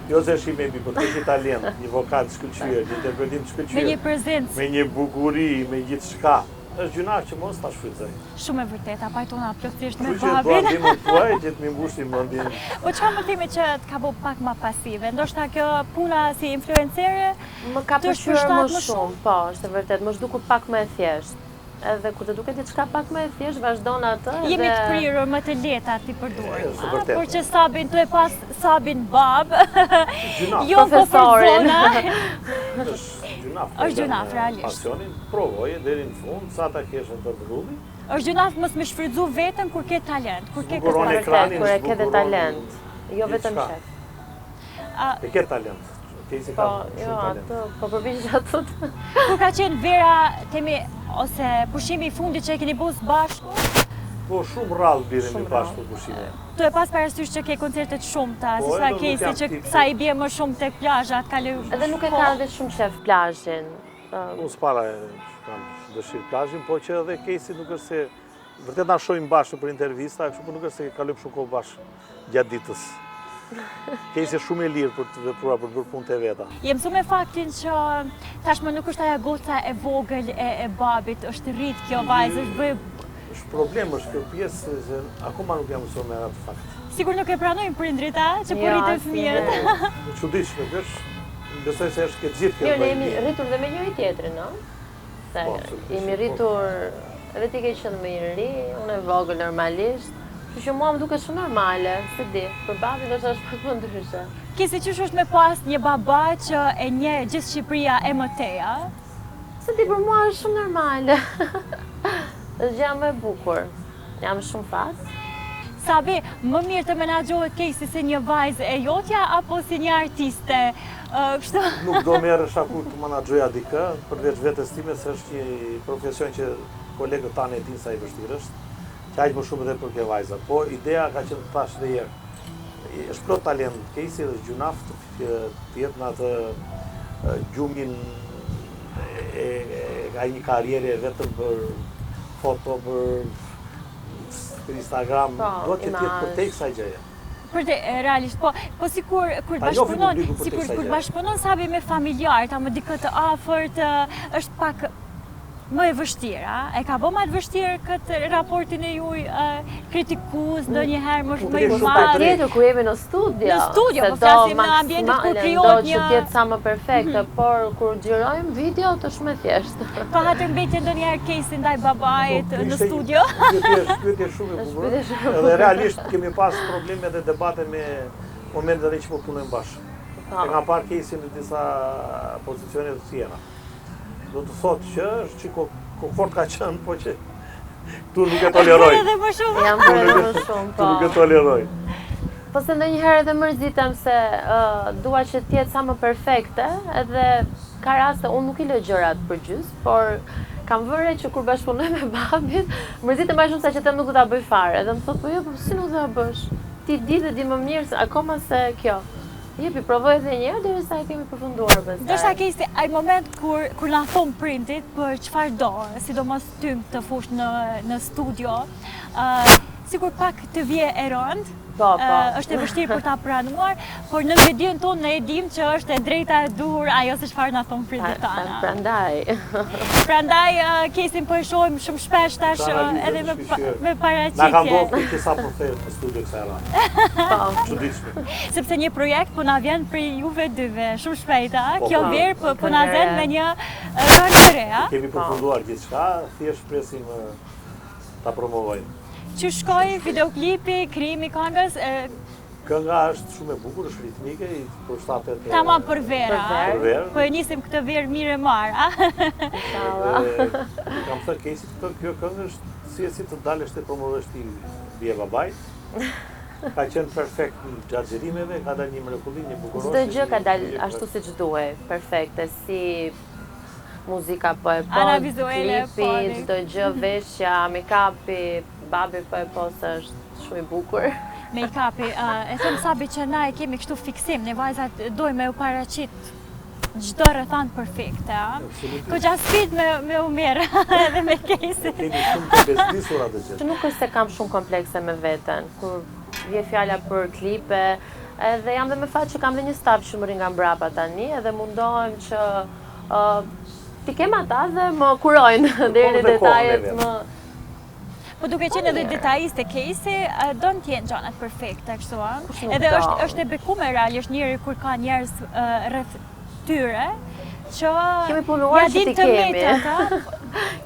Jo se është i me bi, po keshi talent, një vokat shkëlqyer, një interpretim shkëlqyer. Me një prezencë. Me një bukuri, me gjithë shka. Është gjuna që mos ta shfrytëzoj. Shumë e vërteta, pajtona plotësisht me Kështu që babin. duan ndihmën tuaj që të më mbushni mendjen. Po çfarë më themi që të ka bë pak më pasive? Ndoshta kjo puna si influencere Më ka të pëlqyer shpërshtat më më shumë, po, është e vërtet, më zhdukur pak më e thjeshtë. Edhe kur të duket diçka pak më e thjeshtë, vazhdon atë. jemi të prirur më të lehta ti përdorim. Është vërtet. Por që Sabin tu e pas Sabin bab. Gjuna. Jo Profesorin. Është gjunaf. Është gjunaf, realisht. Pasionin provoje deri në fund, sa ta kesh të rrugë. Është gjunaf mos me shfrytzu veten kur ke talent, kur ke Zbukuron këtë. ekranin, Kur e ke dhe zbukuron talent, jo vetëm diçka. shef. E ke talent. Kesi Po, ka jo, shumë talent. atë, po përpiqesh atë. Kur ka qenë vera temi ose pushimi i fundit që e keni bus bashku, Po shumë rrallë biremi Shumë bashkë për pushime. tu e pas parasysh që ke koncerte të shumta, Po, si sa edhe nuk Kesi jam që tip sa i bie më shumë tek plazhat, ka lë. Edhe nuk e ka edhe shumë shef plazhin. Unë s'para kam dëshirë plazhin, po që edhe Kesi nuk është se vërtet na shohim bashkë për intervista, kështu po nuk është se kalojmë shumë kohë bashkë gjatë ditës. Kesi është shumë e lirë për të vepruar, për të bërë punë të veta. Je mësu me faktin që tashmë nuk është aja goca e vogël e babit, është rrit kjo vajzë, është bëj. Është problem, është kjo pjesë se akoma nuk jam mësuar me atë fakt. Sigur nuk e pranojnë prindrit, që po Jo, rritën asnjëherë. fëmijët. Në çuditshme kjo është. Besoj se është këtë gjithë Jo, kjo ne jemi rritur dhe me njëri tjetrin, no? Se Po, absolutisht, jemi po. rritur, edhe ti ke qenë më i ri, unë e vogël normalisht. Kështu që mua më duket shumë normale, se di, për babin do të është pak më ndryshe. Kesi qysh është me pas një baba që e nje gjithë Shqipëria e mëteja? Se di, për mua është shumë normale. Është gjë më e bukur. Jam shumë fat. Sabi, më mirë të menaxhohet Kesi si një vajzë e jotja apo si një artiste? Kështu. Nuk do merresh kur të menaxhoja dikë, përveç vetes time se është një profesion që kolegët tanë e dinë sa i vështirë është. Që aq më shumë edhe për ke vajza. Po ideja ka qenë të thash edhe herë. Është plot talent Kesi dhe gjunaf të jetë në atë gjumin ka një karrierë vetëm për foto, për Instagram, do të jetë për te kësaj gjëje. Për te, realisht, po si kur bashkëpunon, si kur bashkëpunon Sabi me familjar, ta më dikë të afërt, është pak më e vështirë, e ka bë më të vështirë këtë raportin e juj kritikues ndonjëherë më i madh. Patjetër kur jemi në studio. Në studio, po flasim në ambientet kur krijohet një që të jetë sa më perfekte, por kur xhirojmë video të shumë e thjeshtë. Ka hatërmbetje ndonjëherë Kesi ndaj babait në studio? Pyetje shumë e bukur. Edhe realisht kemi pas probleme dhe debate me momentet që po punojmë bashkë. E nga parë Kesi në disa pozicione të tjera. Do të thotë që është që komfort ka qenë, po që tu nuk e toleroj. Edhe më shumë. Jam bërë më shumë, Tu po. nuk e toleroj. Po se ndonjëherë edhe mërzitem se dua që të jetë sa më perfekte, edhe ka raste unë nuk i lë gjërat përgjys, por kam vëre që kur bashkëpunoj me babin, mërzitem më shumë sa që them nuk do ta bëj fare. Edhe më thotë, po jo, po si nuk do ta bësh? Ti di dhe di më mirë se akoma se kjo. Jepi, provoj edhe një herë derisa e kemi përfunduar pastaj. Ndoshta Kesi, ai moment kur na thon prindit për çfarë do, sidomos ty të fush në studio, sikur pak të vje e rëndë. Po. Është e vështirë për ta pranuar, por në medion tonë ne e dim që është e drejta e duhur ajo se çfarë na thon prindërit tona. Prandaj Kesin po e shohim shumë shpesh tash edhe me paraqitje. Na ka ndodhur që sa po thënë në studio kësaj radhe. Çuditshme. Sepse një projekt po na vjen për juve dyve shumë shpejt, kjo verë po na zen me një këngë të re, Kemi përfunduar gjithçka, thjesht presim ta promovojmë. Që shkoi videoklipi, krijimi i këngës, Kënga është shumë e bukur, është ritmike, i përshtatet tamam për vera. Për verë. Po e nisim këtë verë mirë e marë, Kam thënë Kesit, kjo këngë është si të dalësh të promovesh ti bie babait. Ka qenë perfekt në xhaxherimeve, ka dalë një mrekulli, një bukuroshi. Çdo gjë ka dalë ashtu siç duhej, perfekte, si muzika po e po, klipi, çdo gjë, veshja, make-upi, babi po e po se është shumë i bukur. Make-upi, e them Sabi që na e kemi kështu fiksim, ne vajzat dojmë u paraqit çdo rrethant perfekte, Goxha sfid me Umer edhe me Kesin. Kemi shumë të bezdisur atë gjë. Nuk është se kam shumë komplekse me veten, kur vje fjala për klipe, edhe jam dhe me fat që kam dhe një staf që më rin nga mbrapa tani, edhe mundohem që ti kem ata dhe më kurojnë deri në detajet më. Po duke qenë edhe detajist e Kesi, do në tjenë gjanat perfekte, kështu, edhe është e bekume realisht njëri kur ka njerës rreth tyre, që kemi punuar që ti kemi.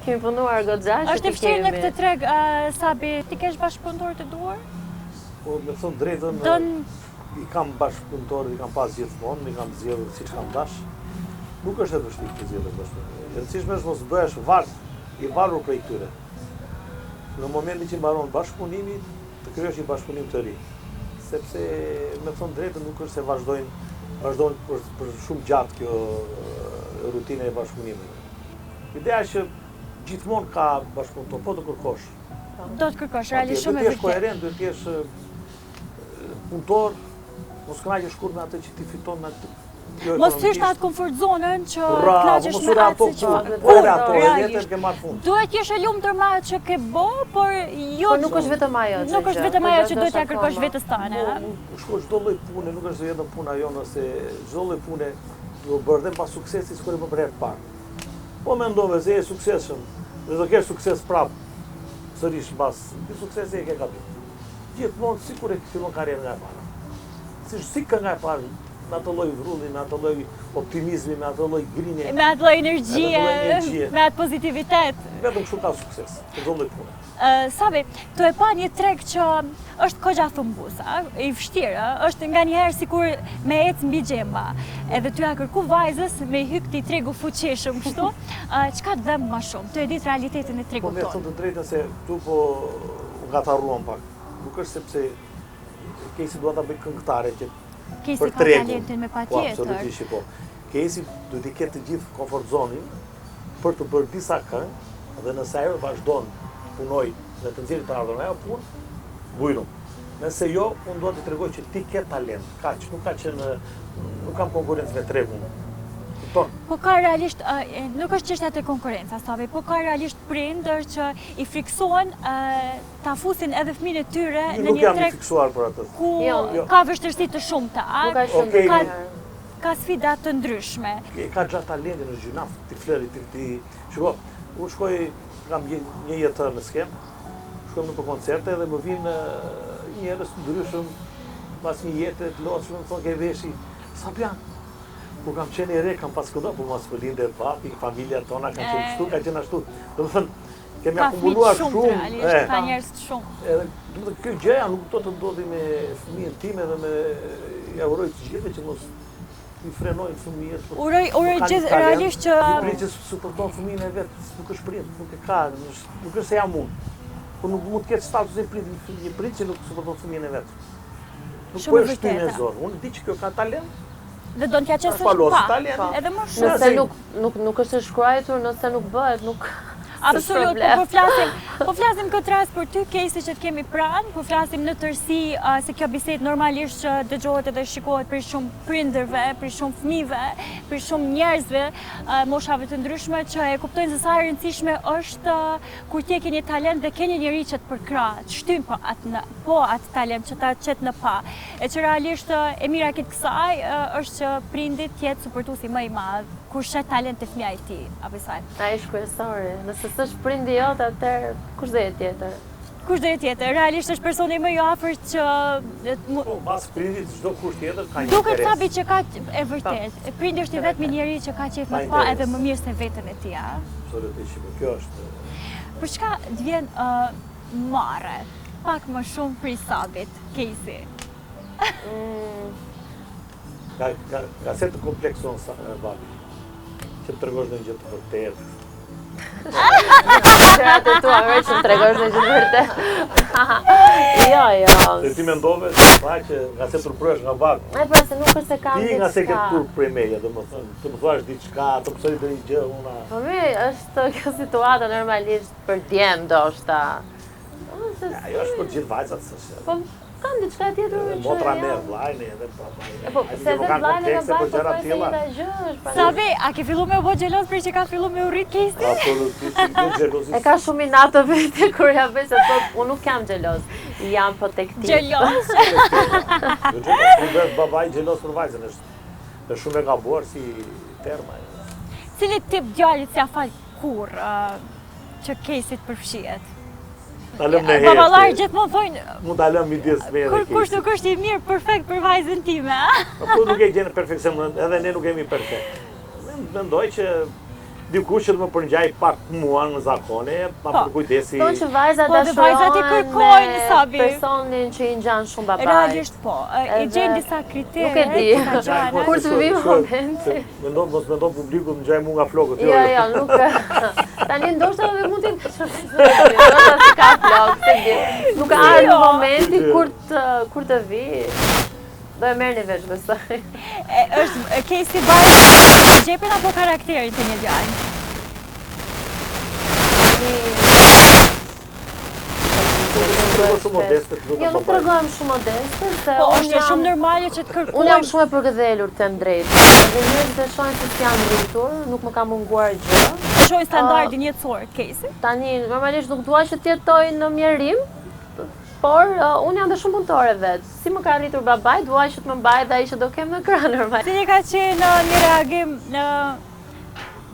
Kemi punuar goxha që ti kemi. Është e vështirë në këtë treg, Sabi, ti kesh bashkëpunëtor të duar? Po, me thonë drejtën, i kam bashkëpunëtor, i kam pas gjithmonë, i kam zgjedhur siç kam dash. Nuk është e vështirë të zgjedhësh bashkëpunëtor. E rëndësishme është mos bëhesh i varur prej këtyre. Në momentin që mbaron bashkëpunimi, të krijosh një bashkëpunim të ri. Sepse, me thonë drejtën, nuk është se vazhdojnë për shumë gjatë kjo rutinë e bashkëpunimit. Ideja është që gjithmonë ka bashkëpunëtor, po të kërkosh. Do të kërkosh, realisht shumë e vërtetë. Duhet të jesh koherent, duhet të jesh punëtor, mos kënaqesh kurrë me atë që ti fiton në atë. Mos thysh atë komfort zonën që kënaqesh me atë që duhet jesh e lumtur me atë që ke bë, por jo. Por nuk është vetëm ajo. Nuk është vetëm ajo që duhet t'ia kërkosh vetes tane. Shkoj çdo lloj pune, nuk është vetëm puna jonë ose çdo lloj pune do bërë pas suksesit kur e bën për herë të parë. Po mendove se je suksesshëm, dhe do kesh sukses prapë. Sërish mbas, ti suksesi e ke gabim. Gjithmonë sikur e fillon karrierën nga e para. Si ka nga e parë, me atë lloj vrulli, me atë lloj optimizmi, me atë lloj grinje. Me atë lloj energjie, me atë pozitivitet. Vetëm kështu ka sukses, çdo lloj pune. Sabi, të e pa një treg që është kogja thumbusa, i vështirë, është nganjëherë sikur me ecë mbi xhemba. Edhe ty a kërku vajzës me hy këtij tregu fuqishëm kështu, çka të dëm më shumë? Të e ditë realitetin e tregut tonë. Po me thonë të drejtën se tu po ngatarruam pak. Nuk është sepse Kesi duhet ta bëj këngëtare që Kesi ka talentin me patjetër. Po, absolutisht po. Kesi duhet të ketë të gjithë komfort zonin për të bërë disa këngë dhe nëse ajo vazhdon punoj dhe të nxjerrë të ardhurën ajo punë, bujrum. Nëse jo, unë duhet të tregoj që ti ke talent. Kaq, nuk kam konkurrencë me tregun. Po ka realisht, nuk është çështja e konkurrencës, Sabi, po ka realisht prindër që i friksohen ta fusin edhe fëmijët e tyre në një treg. Nuk jam i fiksuar për atë. Ku ka vështirësi të shumta, ka sfida të ndryshme. Ka gjatë talentin në gjynaf, ti fleri, ti shiko. Unë shkoj, kam një jetër në skem, shkojmë në për koncerte dhe më vinë njerëz të ndryshëm pas një jetë të lodhshme, më thonë ke veshi, Sabian. Kur kam qenë i re, kam pas këdo, po mos më lindë papi, familja tona kanë qenë kështu, ka qenë ashtu. Do të thënë, kemi akumuluar shumë. Ka njerëz të shumë. Edhe, do të kjo gjëja nuk do të ndodhi me fëmijën time dhe me ja uroj të gjithëve që mos i frenojnë fëmijët. Uroj gjithë realisht që prindë që suporton fëmijën e vet, nuk është prind, nuk e ka, nuk është se jam unë. Po nuk mund të ketë statusin një prind që nuk suporton fëmijën e vet. Nuk po është shtynë e zorë. Unë di që kjo ka talent. Dhe do t'ja qesësh pa, edhe më shumë. Nëse nuk është e shkruar, nëse nuk bëhet, nuk... Absolut, po flasim këtë rast për ty Casey që të kemi pranë, po flasim në tërësi se kjo bisedë normalisht që dëgjohet edhe shikohet për shumë prindërve, për shumë fëmijëve, për shumë njerëzve, moshave të ndryshme që e kuptojnë se sa e rëndësishme është kur ti ke një talent dhe ke një njerëz që të përkrah, të shtyn atë talent që ta çet në pa. E që realisht e mira këtë kësaj është që prindit jetë suportuesi më i madh kur shet talent të fëmijës i tij, apo sa. Ai është kryesori. Nëse s'është prindi jot, atëherë kush do jetë tjetër? Kush do jetë tjetër? Realisht është personi më i afërt që Po, mas prindit çdo kush tjetër ka një duket interes. sabi që ka e vërtet. Prindi është i vetmi njeri që ka qejf më pa edhe më mirë se veten e tij. Absolutisht, kjo është. Për çka të vjen marrë pak më shumë për sabit, Casey? Ka se të komplekson babi. Që të tregosh në gjë të vërtetë. Gjërat e tua, që më tregosh në gjë të vërtetë. Jo. Se ti mendove që nga se turpërohesh nga babi. Ai po se nuk është se kam. Ti nga se ke turp prej meje, domethënë, të më thuash diçka, të mësoj të një gjë, una. Po mi, është kjo situata normalisht për djem ndoshta. Ajo është për gjithë vajzat s'është. Po kam diçka tjetër që. Motra merr vllajën edhe babajin. Po se vetë vllajën e babait po thoj se një gjë është. Sabi, a ke fillu me u bë xheloz për që ka fillu me u rrit Casey? Absolutisht, një xhelozisë. E ka shumë inatë vetë kur ja bëj se po unë nuk jam xheloz. Jam protektiv. Xheloz? Jo, babai xheloz për vajzën është shumë e gabuar si terma. Cili tip djalit s'ja fal kur që Casey të përfshihet? Baballar gjithmonë thonë mund ta lëm midis me edhe kush nuk është i mirë perfekt për vajzën time, a? Po nuk e gjen perfeksion, edhe ne nuk jemi perfekt. Mendoj që dikush që të më përngjaj pak mua në zakone, pa për kujdesi. Thonë që vajzat vajzat i kërkojnë sabi. Personin që i ngjan shumë babait. Realisht po, i gjejnë disa kritere. Nuk e di. Kur të vi momenti. Mos mendon publiku të ngjaj mua nga flokët. Jo, nuk. Tani ndoshta edhe mund të ndoshta ka flok, se di. Nuk ka ardhur momenti kur të vi. Do e merrni vesh besoj. Është Casey Barr gjepin apo karakterin të një djalë? Shumë modeste, nuk tregojmë shumë modeste, se po është shumë normale që të kërkojmë. Unë jam shumë e përgëdhelur, them drejtë. Dhe njerëzit e shohin se jam rritur, nuk më ka munguar gjë. Shohin standardin jetësor, Casey? Tani, normalisht nuk dua që të jetoj në mjerim, por unë jam dhe shumë punëtore vetë. Si më ka rritur babaj, dua që të më mbaj dhe ai që do kem në krah normal. Cili ka qenë një reagim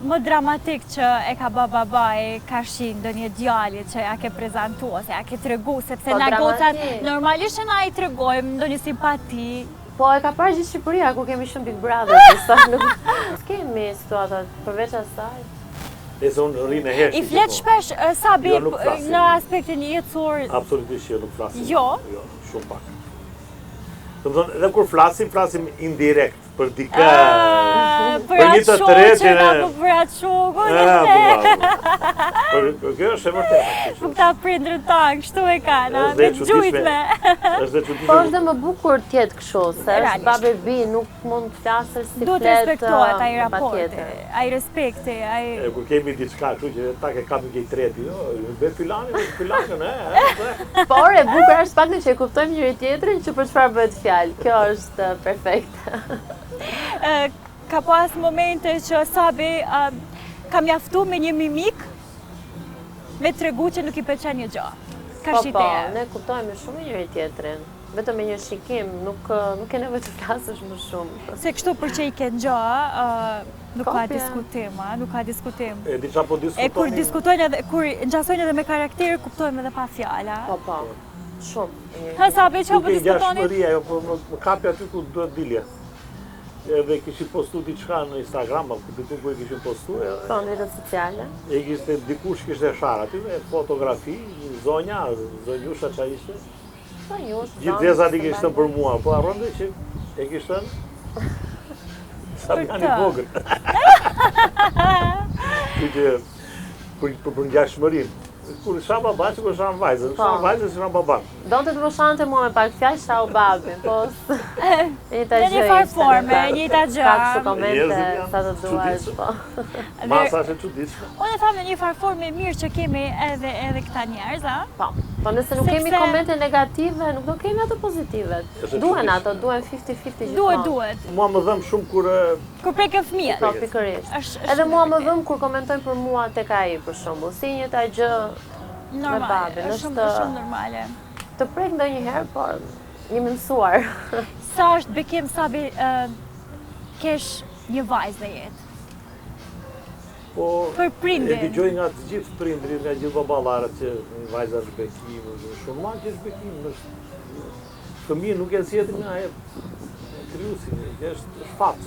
më dramatik që e ka bë babai kashi ndonjë djali që ja ke prezantuar, se ja ke tregu, sepse na gocat normalisht që na i tregojmë ndonjë simpati. Po e ka parë gjithë Shqipëria ku kemi shumë Big Brother, kemi situatat përveç asaj. E se unë rrinë e herë. I flet shpesh Sabi në aspektin jetësor. Absolutisht që nuk flasim. Jo, shumë pak. Domethënë, edhe kur flasim indirekt për dikë. Për atë shoqën apo për atë shokun. Por kjo është e vërtetë. Po këta prindërit tanë, kështu e kanë, me gjujtme. Po është dhe më bukur të jetë kështu, se është babë e bi, nuk mund të flasësh si flet. Duhet të respektohet ai raporti, ai respekti, ai. Kur kemi diçka kështu që ta ke kapë ke treti, be filanin, Por e bukur është pak që e kuptojmë njëri tjetrin që për çfarë bëhet fjalë. Kjo është perfekte. Ka pas momente që Sabi ka mjaftu me një mimik me tregu që nuk i pëlqen një gjë. Ka shite. Po, ne kuptojmë shumë njëri tjetrin. Vetëm me një shikim, nuk ke nevojë të flasësh më shumë. Se kështu për që i ke gjë, nuk ka diskutim, E di çfarë po diskutojnë. E kur diskutojnë edhe kur ngjasojnë edhe me karakter, kuptojmë edhe pa fjala. Po. Shumë. Ha Sabi, çfarë po diskutoni? Ngjashmëria, po më kapi aty ku duhet dilje. Edhe kishin postu diçka në Instagram, apo diku ku e kishin postu. Po, në rrjetet sociale. E kishte dikush kishte shar aty me fotografi, zonjusha ç'a ishte. Gjithë dhezat i kishte për mua, po harronte që e kishte Sabiani vogël. Për ngjashmërinë. Kur isha baba, kur isha vajzë, isha vajzë, isha baba. Donte të më shante mua me pak fjalë, isha u babi, po Njëta Në gjë. një farë forme, njëta gjë. Ka kështu komente Njerëzit janë sa të duash, çuditshëm. po. Masa është e çuditshme. Unë e tham në një farë forme mirë që kemi edhe këta njerëz, a? Po nëse nuk kemi Sepse- komente negative, nuk do kemi ato pozitive. Është Duhen çuditshme. ato, duhen 50-50 gjithmonë. Duhet. Mua më dhëm shumë kur Kur prekën fëmijët. Po, pikërisht. Është Edhe mua më dhëm kur komentojnë për mua tek ai, për shembull. Si njëta gjë normale, babin, është është- shumë normale. të prek ndonjëherë, por jemi mësuar. Sa është bekim Sabi kesh një vajzë në jetë? po Për prindin. e dëgjoj nga të gjithë prindrit, nga gjithë baballarët që një vajza është bekim, shumë ma që është bekim, është fëmijë nuk e sjetë nga e krijuesi, është fat.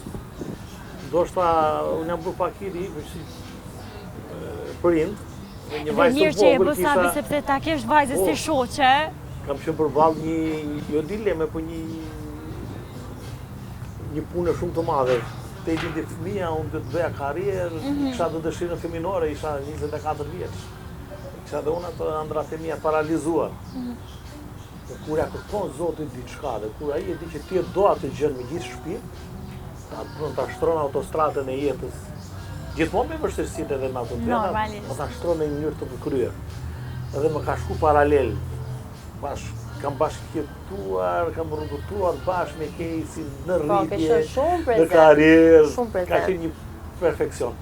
Ndoshta unë jam bërë pak i ri, si prind, me një Dhe vajzë mirë të që e vogël bë Sabi kisha, sepse ta kesh vajzën si Po. shoqe. kam qenë përballë jo dileme, po një punë shumë të madhe. Te di fëmija, unë do të bëja karrierë, kisha të dëshirën fëminore, isha 24 vjeç. Kisha dhe unë ato ëndrat e mia paralizuar. Dhe kur ja kërkon Zoti diçka, dhe kur ai e di që ti e do atë gjën me gjithë shpirt, ta shtron autostradën e jetës. Gjithmonë me vështirësitë edhe me ato të tjera, Normalisht. po ta shtron në një mënyrë të kryer. Edhe më ka shku paralel. Kam bashkëjetuar, kam rrugëtuar bashkë me Kejsin në Po, ke rritje, qenë shumë në prezent. karrierë, Shumë prezent. ka qenë një perfekcion.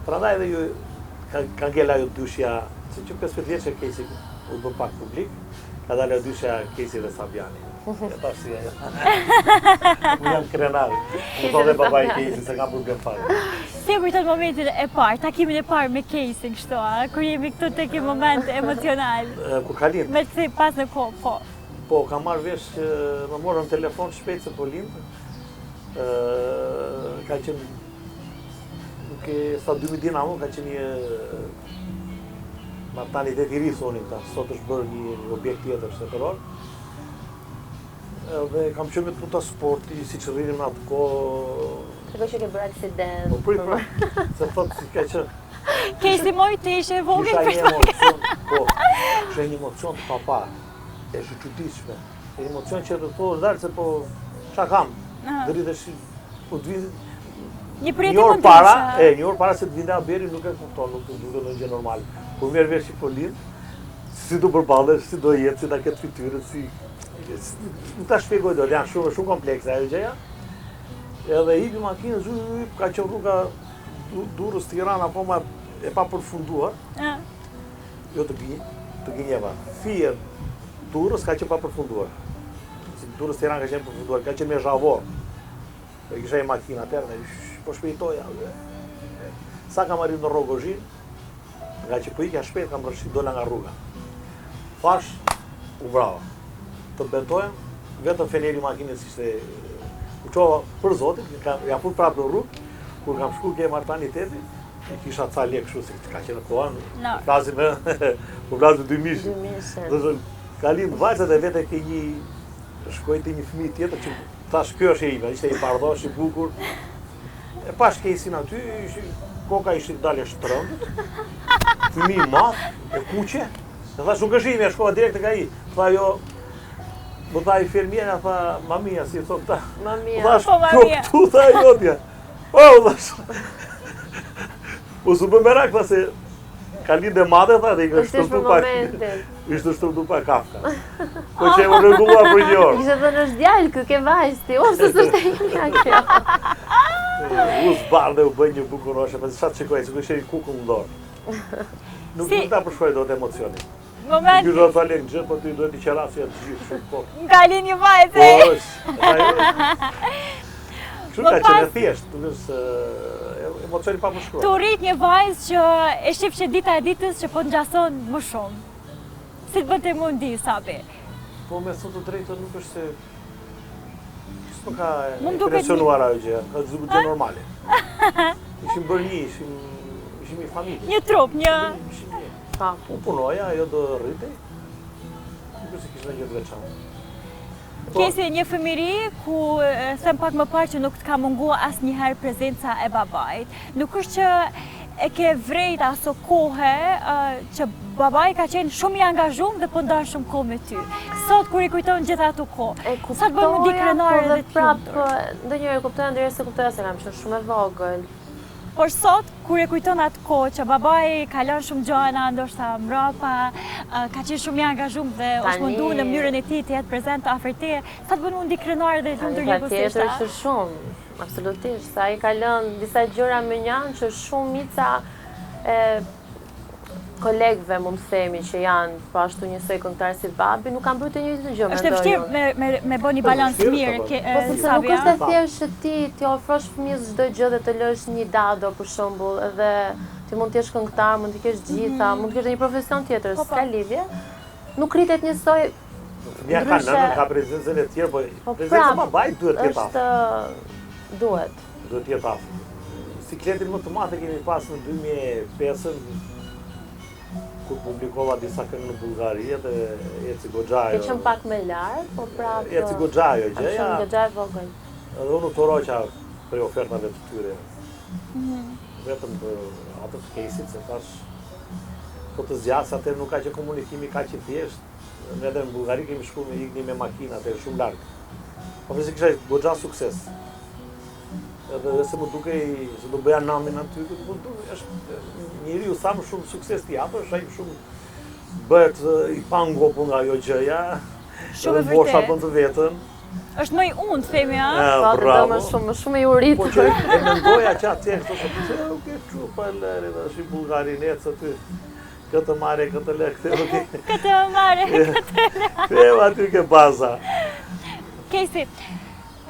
Prandaj edhe ju ka ngel ajo dyshja, se që 15 vjeç e Kejsi u bë pak publik, ka dalë ajo dyshja Kejsi dhe Sabiani. E tash si ajo. Unë jam krenar. Më thonë dhe baba i Kejsi se kam problem fare. Si e kujton momentin e parë, takimin e parë me Kejsin kështu, a? Kur jemi këtu tek një moment emocional. Kur ka lind. Me të pas në kohë, po. Po, kam marrë vesh që më morën telefon shpejt se po lind. Ka qenë, nuk e sa 2 dina më, ka qenë një martanitet i ri, thonin ta. Sot është bërë një objekt tjetër shtetëror. Dhe kam qenë me të puta sporti, si që rrinim në atë kohë. Shikoj që ke bërë aksident. Po pra, se thotë si ka qenë. Kejsi moj të ishe vogël Kisha për një emocion, po, kisha një emocion të papa, e shë çuditshme. Një emocion që të thua dalë se po, qa kam, dëritesh, po të vinë, një një pritim orë më para, ndryshe. një orë para se të vinde aberi nuk e kupton, nuk të duke në gjë normal. Po merr vesh që po lind, si do përballesh, si do jetë, si ta ketë fytyrën, si nuk ta shpjegoj dot, janë shumë komplekse ajo gjëja. Edhe hipi makinën, ka qenë rruga Durrës Tirana, po ma e pa përfunduar, jo të gënjeva. Fier Durrës ka qenë pa përfunduar. Si Durrës Tirana ka qenë përfunduar, ka qenë me zhavor. E kisha e makina atërë, po shpejtoja. Sa kam arrit në Rogozhin, nga që po ikja shpejt, kam rëshit dola nga rruga. Fash, u brava. Të betojmë, vetëm feneri makinës ishte u qova për Zotin, ja fut prapë në rrugë, kur kam shku ke martaniteti, i kisha ca lek kështu, se ka qenë kohën, flasim po flasim 2000. Dhe ka lind vajzat e vete ke një, shkoj të një fëmijë tjetër që tash kjo është e ime, ishte i pardosh, i bukur. E pash Kejsin aty, koka ishte dalë shtrëndët, fëmijë madh, e kuqe. Dhe thash nuk është ime, shkova direkt tek ai. Tha jo, më tha i fermjera, tha mamia, si thot ta. Mamia. Thash, Po, kjo mamia. këtu, tha jotja. O, thash. U su bë merak, tha se ka lindë e madhe, tha, dhe i ka Është shtërtu për pak. momentin. Ishte shtërtu pak Kafka. Po që e më rregulluar për një orë. Kishte thënë është djalë ky, ke vajzë ti. Ose s'është e imja kjo. U zbardhe u bëj një bukuroshe, për sa të shikoj, se kështë i kukull në dorë. Nuk Si- nuk ta përshkruaj dot emocionin. Moment, Ky do të falë në gjë, po ti duhet i qerasi atë gjithë shumë po. ka lind një Po, vajzë. ajo. Kështu Më ka pas- qenë thjesht, do të emocioni pa përshkruar. Të rrit një vajzë që e shif që dita e ditës që po ngjason më shumë. Si të bëte mundi, Sabi? Po me thotë të drejtën nuk është se s'po ka Mund duket impresionuar ajo gjë, ka duket gjë normale. Ishim bërë një, ishim një familje. Një trup, një... Ishim një. Po. Unë punoja, ajo do rritej. Nuk se kishte gjë të veçantë. Po, Kesi një fëmiri ku them pak më parë që nuk të ka mungua asnjëherë prezenca e babait. Nuk është që e ke vrejt aso kohë që babai ka qenë shumë i angazhuar dhe po ndan shumë kohë me ty. Sot kur i kujton gjithë ato kohë, sa të bëjmë di krenare dhe të prapë, ndonjëherë kuptoj, ndërsa se kuptoj se kam qenë shumë e vogël. Por sot, kur e kujton atë kohë që babai ka lënë shumë gjëra, ndoshta mbrapa, ka qenë shumë i angazhuar dhe është munduar në mënyrën e tij të jetë prezent afër teje, sa të bëjmë di krenare dhe të lumtur një kusht. Është shumë, absolutisht. Sa i ka lënë disa gjëra me njanë që shumica e kolegëve më themi që janë po ashtu njësoj këngëtar si babi, nuk kanë bërë të njëjtën gjë. Është vështirë me bëni balans mirë. Po sepse nuk është e thjeshtë që ti ofrosh fëmijës çdo gjë dhe të lësh një dado për shembull, edhe ti mund të jesh këngëtar, mund të kesh gjitha, mund të kesh një profesion tjetër, s'ka lidhje. Nuk rritet njësoj. Fëmia ka nënën, ka prezencën e tjerë, po prezenca e babait duhet të jetë afër. Duhet të jetë afër. Sikletin më të madh e kemi pas në 2005 kur publikova disa këngë në Bullgari dhe Eci Goxhajo. Ke qenë pak më lart, po prapë. Eci Goxhajo gjëja. Eci Goxhajo vogël. Edhe unë toroqa për ofertave të tyre. Vetëm për atë të kesit, se tash po të zgjas atë nuk ka që komunikimi ka që thjesht. Edhe në Bullgari kemi shkuar me ikni me makina atë shumë larg. Po pse kisha goxha sukses. Edhe se më dukej se do bëja namin aty, është njeriu sa më shumë sukses t'i japësh, ai shumë bëhet i pangopur nga ajo gjëja. Shumë e vërtetë. Bën të vetën. Është më i unë, themi, a? Po, shumë i uritur. Po që e mendoja që atje këto se nuk e çupa lëre, tash i Bullgarinec aty. Këtë marrë, këtë lë, këtë marrë, këtë lë. Kjo aty ke baza. Kesi,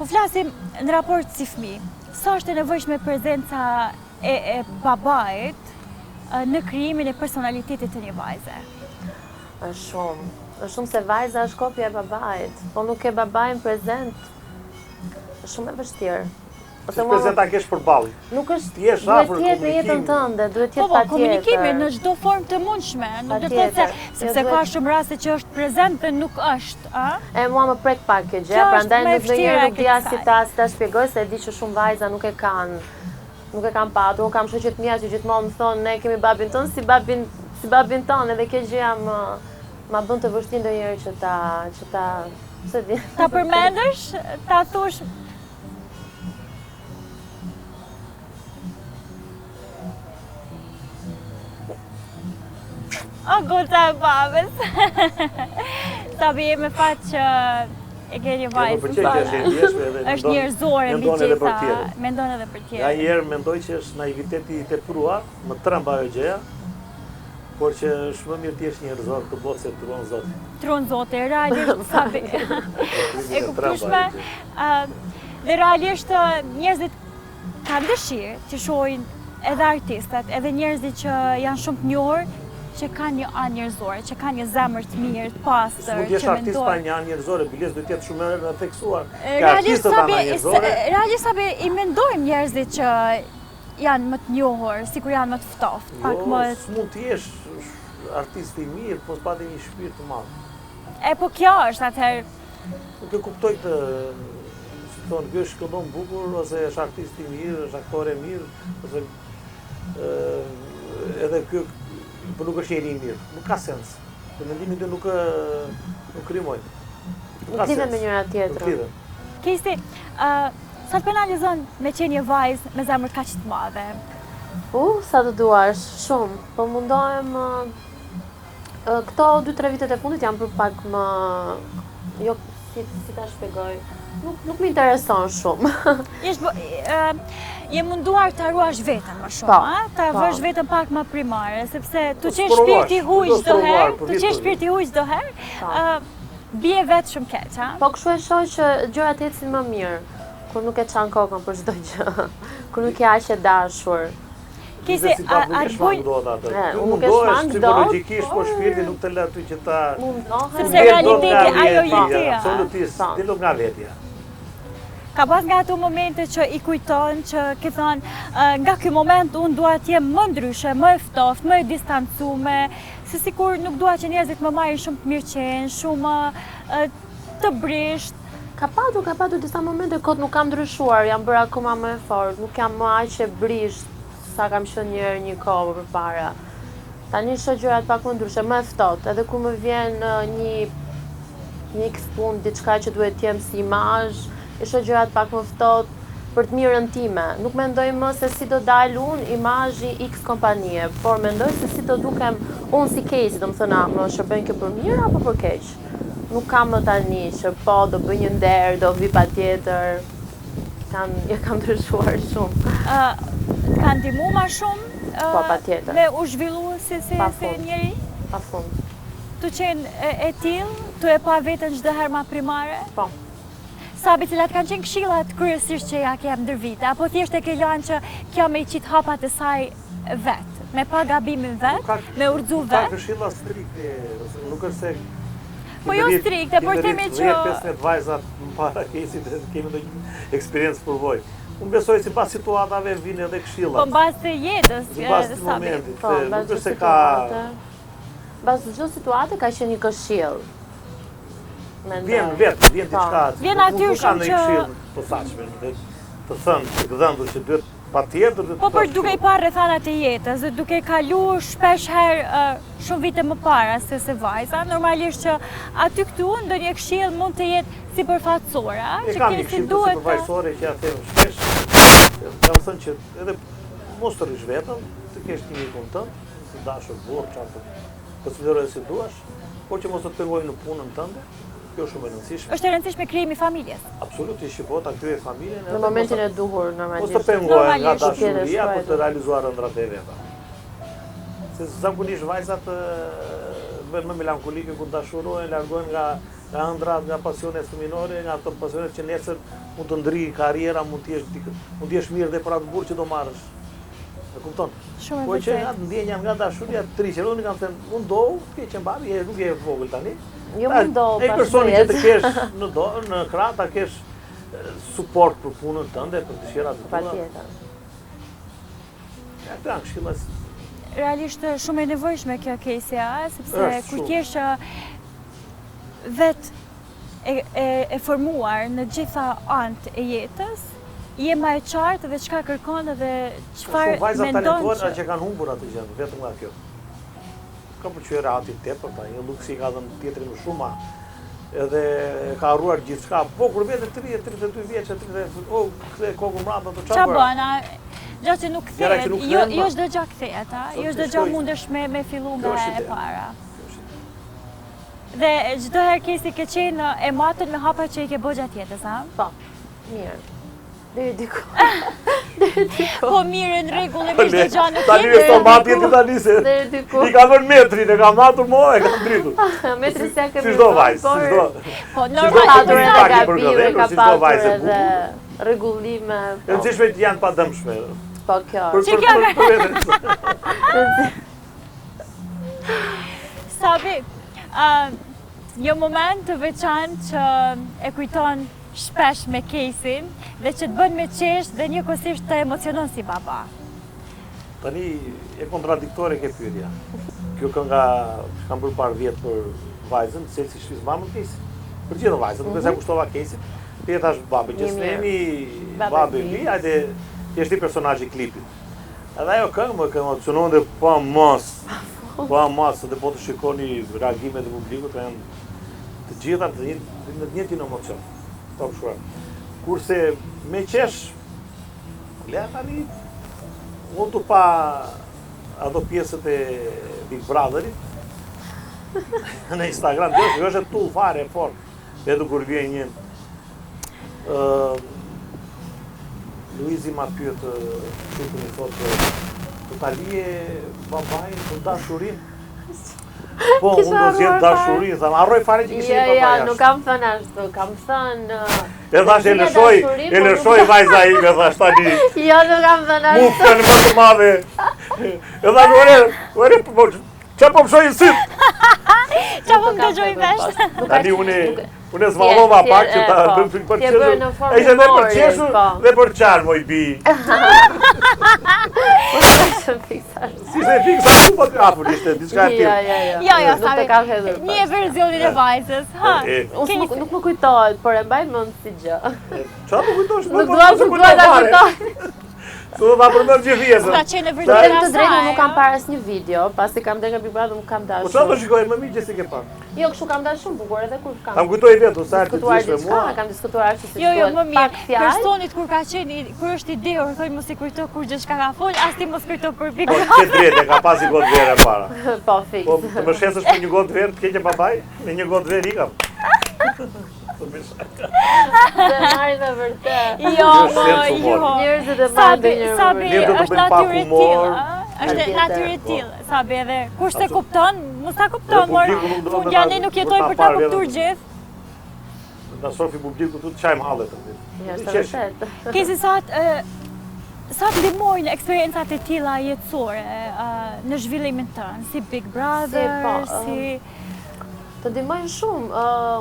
po flasim në raport si fëmijë. Sa është e nevojshme prezenca e babait në krijimin e personalitetit të një vajze? Është shumë se vajza është kopja e babait, po nuk e babain prezent. Është shumë e vështirë. Si prezenta kesh përballë. Nuk është, duhet të jetë në jetën tënde, duhet të jetë patjetër. Po, komunikimi në çdo formë të mundshme, nuk do të thotë sepse ka shumë raste që është prezent dhe nuk është, a? E mua më prek pak kjo gjë, prandaj ndonjëherë nuk dia si ta shpjegoj se e di që shumë vajza nuk e kanë patur. Unë kam shoqet mia që gjithmonë më thonë ne kemi babin ton si babin ton, edhe kjo gjëja ma bën të vështirë ndonjëherë që ta se di. Ta përmendesh, ta thush. O, gota e babes. Sa bje me fat që e ke një vajzë. Është njerëzore mbi gjitha. Mendon edhe për tjerë. Ja njerë mendoj që është naiviteti i tepruar, më tremb ajo gjëja, por që është më mirë t'jesh njerëzor të botë se truan Zoti. Truan Zoti, realisht sa bje. E kuptueshme. Dhe realisht njerëzit kanë dëshirë që shohin edhe artistat, edhe njerëzit që janë shumë të njohur, që kanë një anë njerëzore, që kanë një zemër të mirë, të pastër, që mendojnë. Mund t'jesh artist pa një anë njerëzore, biles do t'jetë shumë e theksuar. Ka artistët anë njerëzore. Realisht sa be i mendojmë njerëzit që janë më të njohur, sikur janë më të ftoftë, pak më. Mund t'jesh artist i mirë, po s'pati një shpirt të madh. E po kjo është atëherë. Nuk e kuptoj të thonë, kjo është këndon bukur, ose është artist i mirë, është aktore mirë, ose edhe kjo për nuk është njeri mirë, nuk ka sens. Për mendimin të nuk rimoj. Nuk lidhen me njëra tjetrën. Kesti, sa të penalizon me qenë një vajzë me zemër kaq të madhe? Sa të duash, shumë. Po mundohem, këto 2-3 vitet e fundit janë për pak më, jo, si ta shpjegoj, nuk më intereson shumë. Je munduar të ruash vetën më shumë, ta vësh vetën pak më primare, sepse tu qenë shpirti huaj çdo herë, bie vetë shumë keq, ha? Po kështu e shoh që gjërat ecin më mirë, kur nuk e çan kokën për çdo gjë, kur nuk je aq e dashur. Kesi, atë bujnë... Nuk e shmang do, psikologikisht, po shpirti nuk të lë aty që ta... Sepse realiteti ajo jetia. Absolutisht, dillo nga vetja. Ka pas nga ato momente që i kujton, që ke thënë, nga ky moment unë dua të jem më ndryshe, më e ftoftë, më e distancume, se sikur nuk dua që njerëzit më marrin shumë të mirëqenë, shumë të brisht. Ka patur disa momente kot nuk kam ndryshuar, jam bërë akoma më e fortë, nuk jam më aq e brisht sa kam qenë një kohë përpara. Tani shoh gjërat pak më ndryshe, më e ftohtë, edhe kur më vjen një ekspun, diçka që duhet t'jem si imazh, e shoh gjërat pak më ftohtë për të mirën time. Nuk mendoj më se si do dal unë imazhi X kompanie, por mendoj se si do dukem unë si Casey, domethënë më shërben kjo për mirë apo për keq. Nuk kam më tani që po do bëj një nder, do vi patjetër. Ja kam ndryshuar shumë. Ka ndihmu ma shumë Po, patjetër. me u zhvillu si njeri? Pafund. Tu qenë e tillë, tu e pa veten çdo herë ma primare? Po. Sabi, cilat kanë qenë këshillat kryesisht që ja ke ndër vite, apo thjesht e ke lënë që kjo me i qit hapat e saj vetë, me pa gabimin vetë, me urdhzu Ka vetë? këshilla strikte, nuk është se... Po jo strikte, por themi që... 10-15 vajzat më para Caseyt dhe kemi ndonjë eksperiencë përvoj. Unë besoj si pas situatave vinë edhe këshillat. Po mbas të jetës, Si pas të Sabi. momentit, Po, nuk është se ka... Bas çdo situate ka qenë një këshill. Vjen diçka. Vjen aty nuk ka shumë ndonjë që- këshill të saçme, të thënë, të dhëndur që duhet patjetër të Po për duke i parë rrethanat e jetës, dhe duke kalu shpesh herë shumë vite më para se vajza, normalisht që aty këtu ndonjë këshill mund të jetë sipërfaqësore, E që kam një Casey këshill të duhet supervajzore që ja them shpesh, kam thënë që edhe mos të rish vetëm, të kesh një mikun tënd, si dashur burr, çfarë konsideroje si duash, por që mos të pengoj në punën tënde. Kjo është shumë e rëndësishme. është e rëndësishme krijimi i familjes. Absolutisht, po ta kryej familjen. Në momentin e duhur Mos normalisht. të pengohen nga Normalisht, dashuria po, për të realizuar ëndrat e veta. Se zakonisht vajzat bëhen më melankolike kur dashurohen, largohen nga ëndrat, nga pasionet fëminore, nga ato pasionet që nesër mund të ndrijë karriera, mund të jesh mirë dhe për atë burr që do marrësh. E kupton? Shumë e Po që nga vërtetë. ndjenja nga dashuria triqe, unë kam thënë, unë do, ke qenë babi, nuk je vogël tani. Jo më do, E personi që të kesh në krah, ta kesh suport për punën tënde, për dëshirat e tua. Patjetër. Këto janë këshilla. Realisht shumë e nevojshme kjo Casey, sepse Është kur shumë. t'jesh vetë e formuar në gjitha anët e jetës, je ma e qartë dhe çka kërkon dhe çfarë Shumë vajza mendon talentuara që... që kanë humbur atë gjë, vetëm nga kjo. Ka përqyer atin tepër, ta një luksi ka dhënë tjetrin më shumë, edhe ka harruar gjithçka. Po kur vete 30-32 vjeç, 30, kthe kokën mbrapa të Qa bën, gjatë që nuk Gjëra që kthehet, nuk jo kthehen, çdo gjë kthehet, Po, jo çdo që gjë shkoj- mundesh me fillu Kjo nga është e ide. para. Dhe çdo herë Casey ke qenë e matën me hapa që i ke bërë gjatë jetës, ha? Po. Mirë. Deri diku. Po mirë, në rregull, e veç çdo gjë nuk Tani me jemi. stomati e tani se Deri diku. i ka dhënë metrin, e ka matur mo, e ka ndritur. Metri se kemi. Si çdo vajzë, si çdo. Po çdo normal, patur Ka edhe pak i gabime, përgëdhelur, ka si çdo vajzë e patur edhe rregullime. E rëndësishme që janë padëmshme. Po kjo. Për veten. Sabi, një moment të veçantë që e kujton shpesh me Casey dhe që të bën me qesh dhe njëkohësisht të emocionon si baba. Tani e kontradiktore ke pyetja. Kjo kënga kam bërë parë vjet për vajzën, se si shpiz mamën Casey. Për gjithë vajzën, nuk e se kushtova Casey. Ti thash babi, që s'nemi babi li, hajde ti ti personazhi i klipit. Edhe ajo këngë më emocionon dhe pa mos. Pa mos, dhe po të shikoni reagimet e publikut, janë të gjitha në të njëjtin emocion. Top shruar. Kurse me qesh, le tani unë të pa ato pjesët e Big Brotherit në Instagram, dhe është e tull fare e fort. Edhe kur vjen një Luizi ma pyet çukun i thotë të ta lije babain për dashurinë. Po, unë do zgjedh dashurinë, thamë, harroj fare që kishte Ja, një baba jashtë. nuk kam thënë ashtu, kam thënë... E thash, e lëshoj vajza ime, thash tani. Jo, nuk kam thënë ashtu. Mufën më të madhe. E thash, ore, që po më shojnë sytë? Qa po më dëgjoj vesh? Tani unë zvallova pak që ta bëm film për qeshur. E ishte dhe për qeshur dhe për qarë, moj bi. Si se fiksa ku po të apur, ishte diçka e tillë. Jo, Nuk Sabi, të kam hedhur. një versionin e vajzës, ha? Nuk më kujtohet, por e mbaj mend si gjë. Çfarë më kujtosh? Nuk dua ta kujtoj. Su do ta përmend gjithë vjesën. Ka qenë Të vërtet them të drejtën, nuk kam parë asnjë video, pasi kam dalë nga Big Brother, nuk kam Po dashur. çfarë do shikoj më mirë që si ke parë? Jo, kështu kam dalë shumë bukur edhe kur kam. Kam kujtoj vetë sa ti diskutuar thjesht me diçka, mua. kam diskutuar që si Jo, jo, më mirë. pak fjalë. Personit kur ka qenë, kur është ide, thoj mos i kujto kur gjithçka ka fol, as ti mos kujto për Big Po Brother. ke drejtë, ka pasi gotë verë e para. Po, fiks. Po të më shesësh për një gotë verë, të keqe babaj, me një gotë verë ikam. Dhe marrin me vërtet. Jo, Është më, sensu jo. humor. Njerëzit e Sabi, marrin Sabi Mirë do të është bëjmë pak natyrë e humor. tillë, ëh? Është Patjetër. natyrë e tillë, Sabi edhe kush se kupton, mos ta kupton, Dhe mor. publiku nuk do të Fundja ta- ne nuk nuk jetoj ta për ta parë kuptuar vetëm. gjithë. Na shofi publiku tu të çajm hallet. Jo, është vërtet. Kesi sa të ndihmojnë eksperiencat e tilla jetësore në zhvillimin tënd, si Big Brother, si Të ndihmojnë shumë.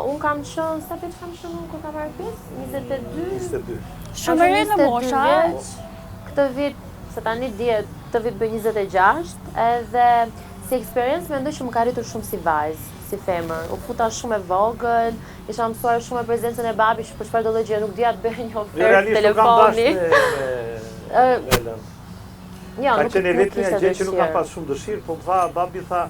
Unë kam qenë, sa vjeç kam qenë unë kur kam marrë pjesë? 22. 22. shumë e re në mosha. Këtë vit, se tani dihet, këtë vit bëj 26, edhe si eksperiencë mendoj që më ka rritur shumë si vajzë, si femër. U futa shumë e vogël, isha mësuar shumë e prezencën e babit, që për çfarë do lloj gjë nuk dija të bëj një ofertë Realisht nuk kam dash telefoni. me Elen. Jo, Ka nuk qenë nuk vetëm një kisha gjë që nuk kam dëshirë. pas shumë dëshirë, po tha babi tha,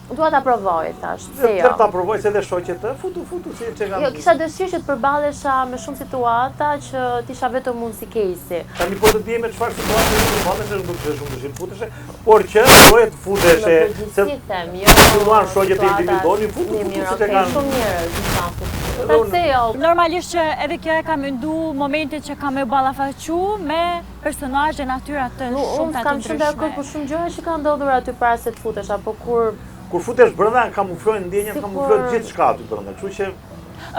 Dua ta provoj, thash, pse "Të jo. ta provoj se edhe shoqet të futu si që kam." Jo, kisha dëshirë që të përballesha me shumë situata që t'isha vetëm unë si Casey. Tani po të dije me çfarë situatë do të bëhesh, nuk ke shumë dëshirë futesh, por që doje të futesh Në se përgjithësi them, jo. filluan shoqet e situata individualin, futu mirë, si okay, të kanë. shumë njerëz, në shafë. Edhe Ta unë- pse jo. Normalisht që edhe kjo e ka mendu momentin që ka me ballafaqu me personazhe natyra të Unë shumta të kam qenë dakord për ndryshme. shumë gjëra që kanë ndodhur aty para se të futesh, apo Kur futesh brenda kamuflojnë ndjenjat, Sikur- kamuflojnë gjithçka aty brenda. Kështu që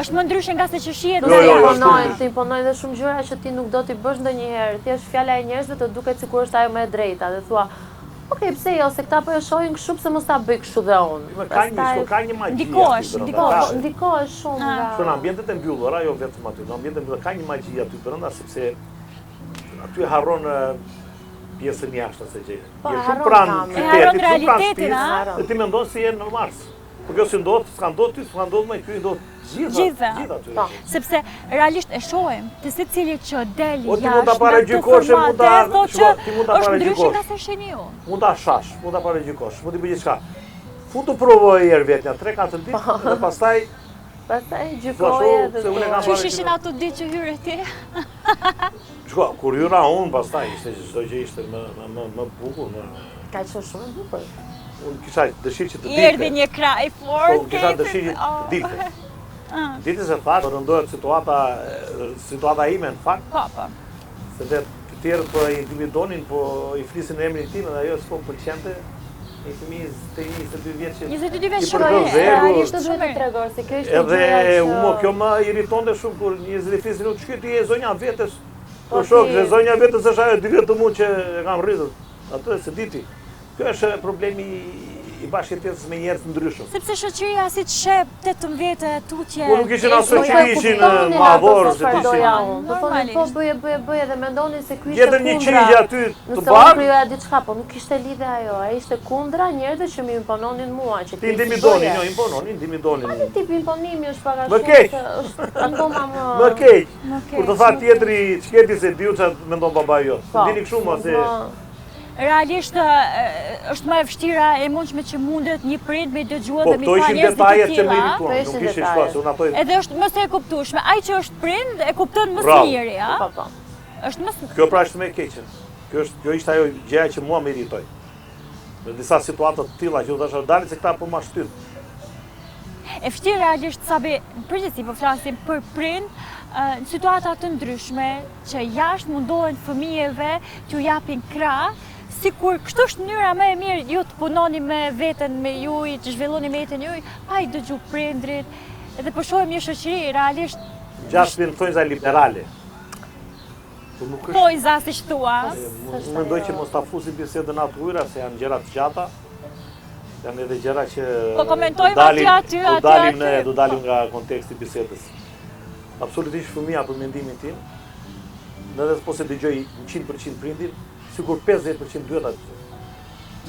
Është më ndryshe nga se që shihet Jo, nga jo, jashtë. jo, të imponojnë dhe shumë gjëra që ti nuk do t'i bësh ndonjëherë. Thjesht fjala e njerëzve të duket sikur është ajo më e drejta dhe thua, "Okej, pse jo, se këta po e shohin kështu, pse mos ta bëj kështu dhe unë." ka një magji. Ndikohesh, aty brenda. ndikohesh. Ka- Ndikohesh shumë nga. Kështu në ambientet e mbyllura, jo vetëm aty, në ambientet e mbyllura ka një magji aty brenda sepse aty harron pjesën jashtë se gjë. Po, Je harron shumë pranë kamerën. qytetit, Harron shumë pranë realitetin, shtëpisë, a? dhe ti mendon se je në Mars. Po kjo si ndodh, s'ka ndodhur ty, s'ka ndodhur më ty, ndodh Gjithë. aty. Po. Sepse realisht e shohim të secili që del O, ti jashtë. mund ta në paragjykosh, këtë mund ta- formate, thotë shiko, që ti mund ta është ndryshe paragjykosh. nga se sheni ju. Mund ta shash, mund ta paragjykosh, mund të bëj gjithçka. Futu provoj herë vetja 3-4 ditë dhe pastaj Pastaj Thua, gjykoje dhe se unë e kam thua. Qysh ishin ato ditë që hyre ti? shko, kur hyra unë pastaj ishte çdo gjë ishte më bukur, Ka qenë shumë e bukur. unë kisha dëshirë që të Erdhi dilte. një kraj Po, fort. unë kisha dëshirë që të dilte. Ditë se fakt, po rëndohet situata ime në fakt, Po, po. se dhe të tjerët po i intimidonin, po i flisin në emrin tim dhe ajo s'po më pëlqente. Një fëmijë të 22 vjeç që 22 vjeç i shumë përdor e zero. Realisht të duhet të tregosh se kjo ishte Edhe gjëja që umo kjo më irritonte shumë kur një zëri nuk shkoj ti e zonja vetes. Po Po, shok, ti- se zonja vetes është ajo dy vjet të mu që e kam rritur. Atë se diti. Kjo është problemi i bashkëjetesës me njerëz të ndryshëm. Sepse shoqëria siç sheh 18 tutje. Po nuk ishin as Po, shoqëri, ishin kuptonin madhor ato se çfarë ti doja ishin. unë. Do thonë po bëje dhe mendonin se ky ishte Gjetën një kundra. qingje aty të Nëse unë bardhë. kryoja diçka, po nuk kishte lidhje ajo. Ai ishte kundra njerëzve që më impononin mua, që Ti intimidonin, jo impononin, intimidonin. Ai tip imponimi është pak a Më shumë. keq. se Është akoma më. Më keq. Më Kur të keq. tha tjetri çketi se diu çfarë mendon baba jo. Po, Dini kështu mos se Realisht është më e vështira e mundshme që mundet një prind me dëgjuar po dhe me këto pa ishin njerëz të detajet që më tilla. Po irrituan, ishin nuk ishin detajet. shkosh, unë ato Edhe është më së e kuptueshme. Ai që është prind e kupton më së Bravo. miri, a? Po, po. Është më së Kjo pra është më e keqe. Kjo ishte ajo gjëja që mua më irritoi. Në disa situata të tilla që u thashë dalin se këta po ma shtyp. e vështirë realisht sabi në përgjithësi po flasim për prind në situata të ndryshme që jashtë mundohen fëmijëve t'ju japin krah, sikur kështu është mënyra më e mirë ju të punoni me veten me ju, të zhvilloni me veten juaj, pa i dëgju prindrit. Edhe po shohim një shoqëri realisht Gjaspin thonë za liberale. Po nuk është. po i zasish thua. Unë mendoj që mos ta fusi bisedën atë ujra se janë gjëra të gjata. Janë edhe gjëra që Po komentojmë do dalim nga konteksti i bisedës. Absolutisht fëmia për mendimin tim, edhe po se dëgjoj 100% prindin, sikur 50% duhet atë.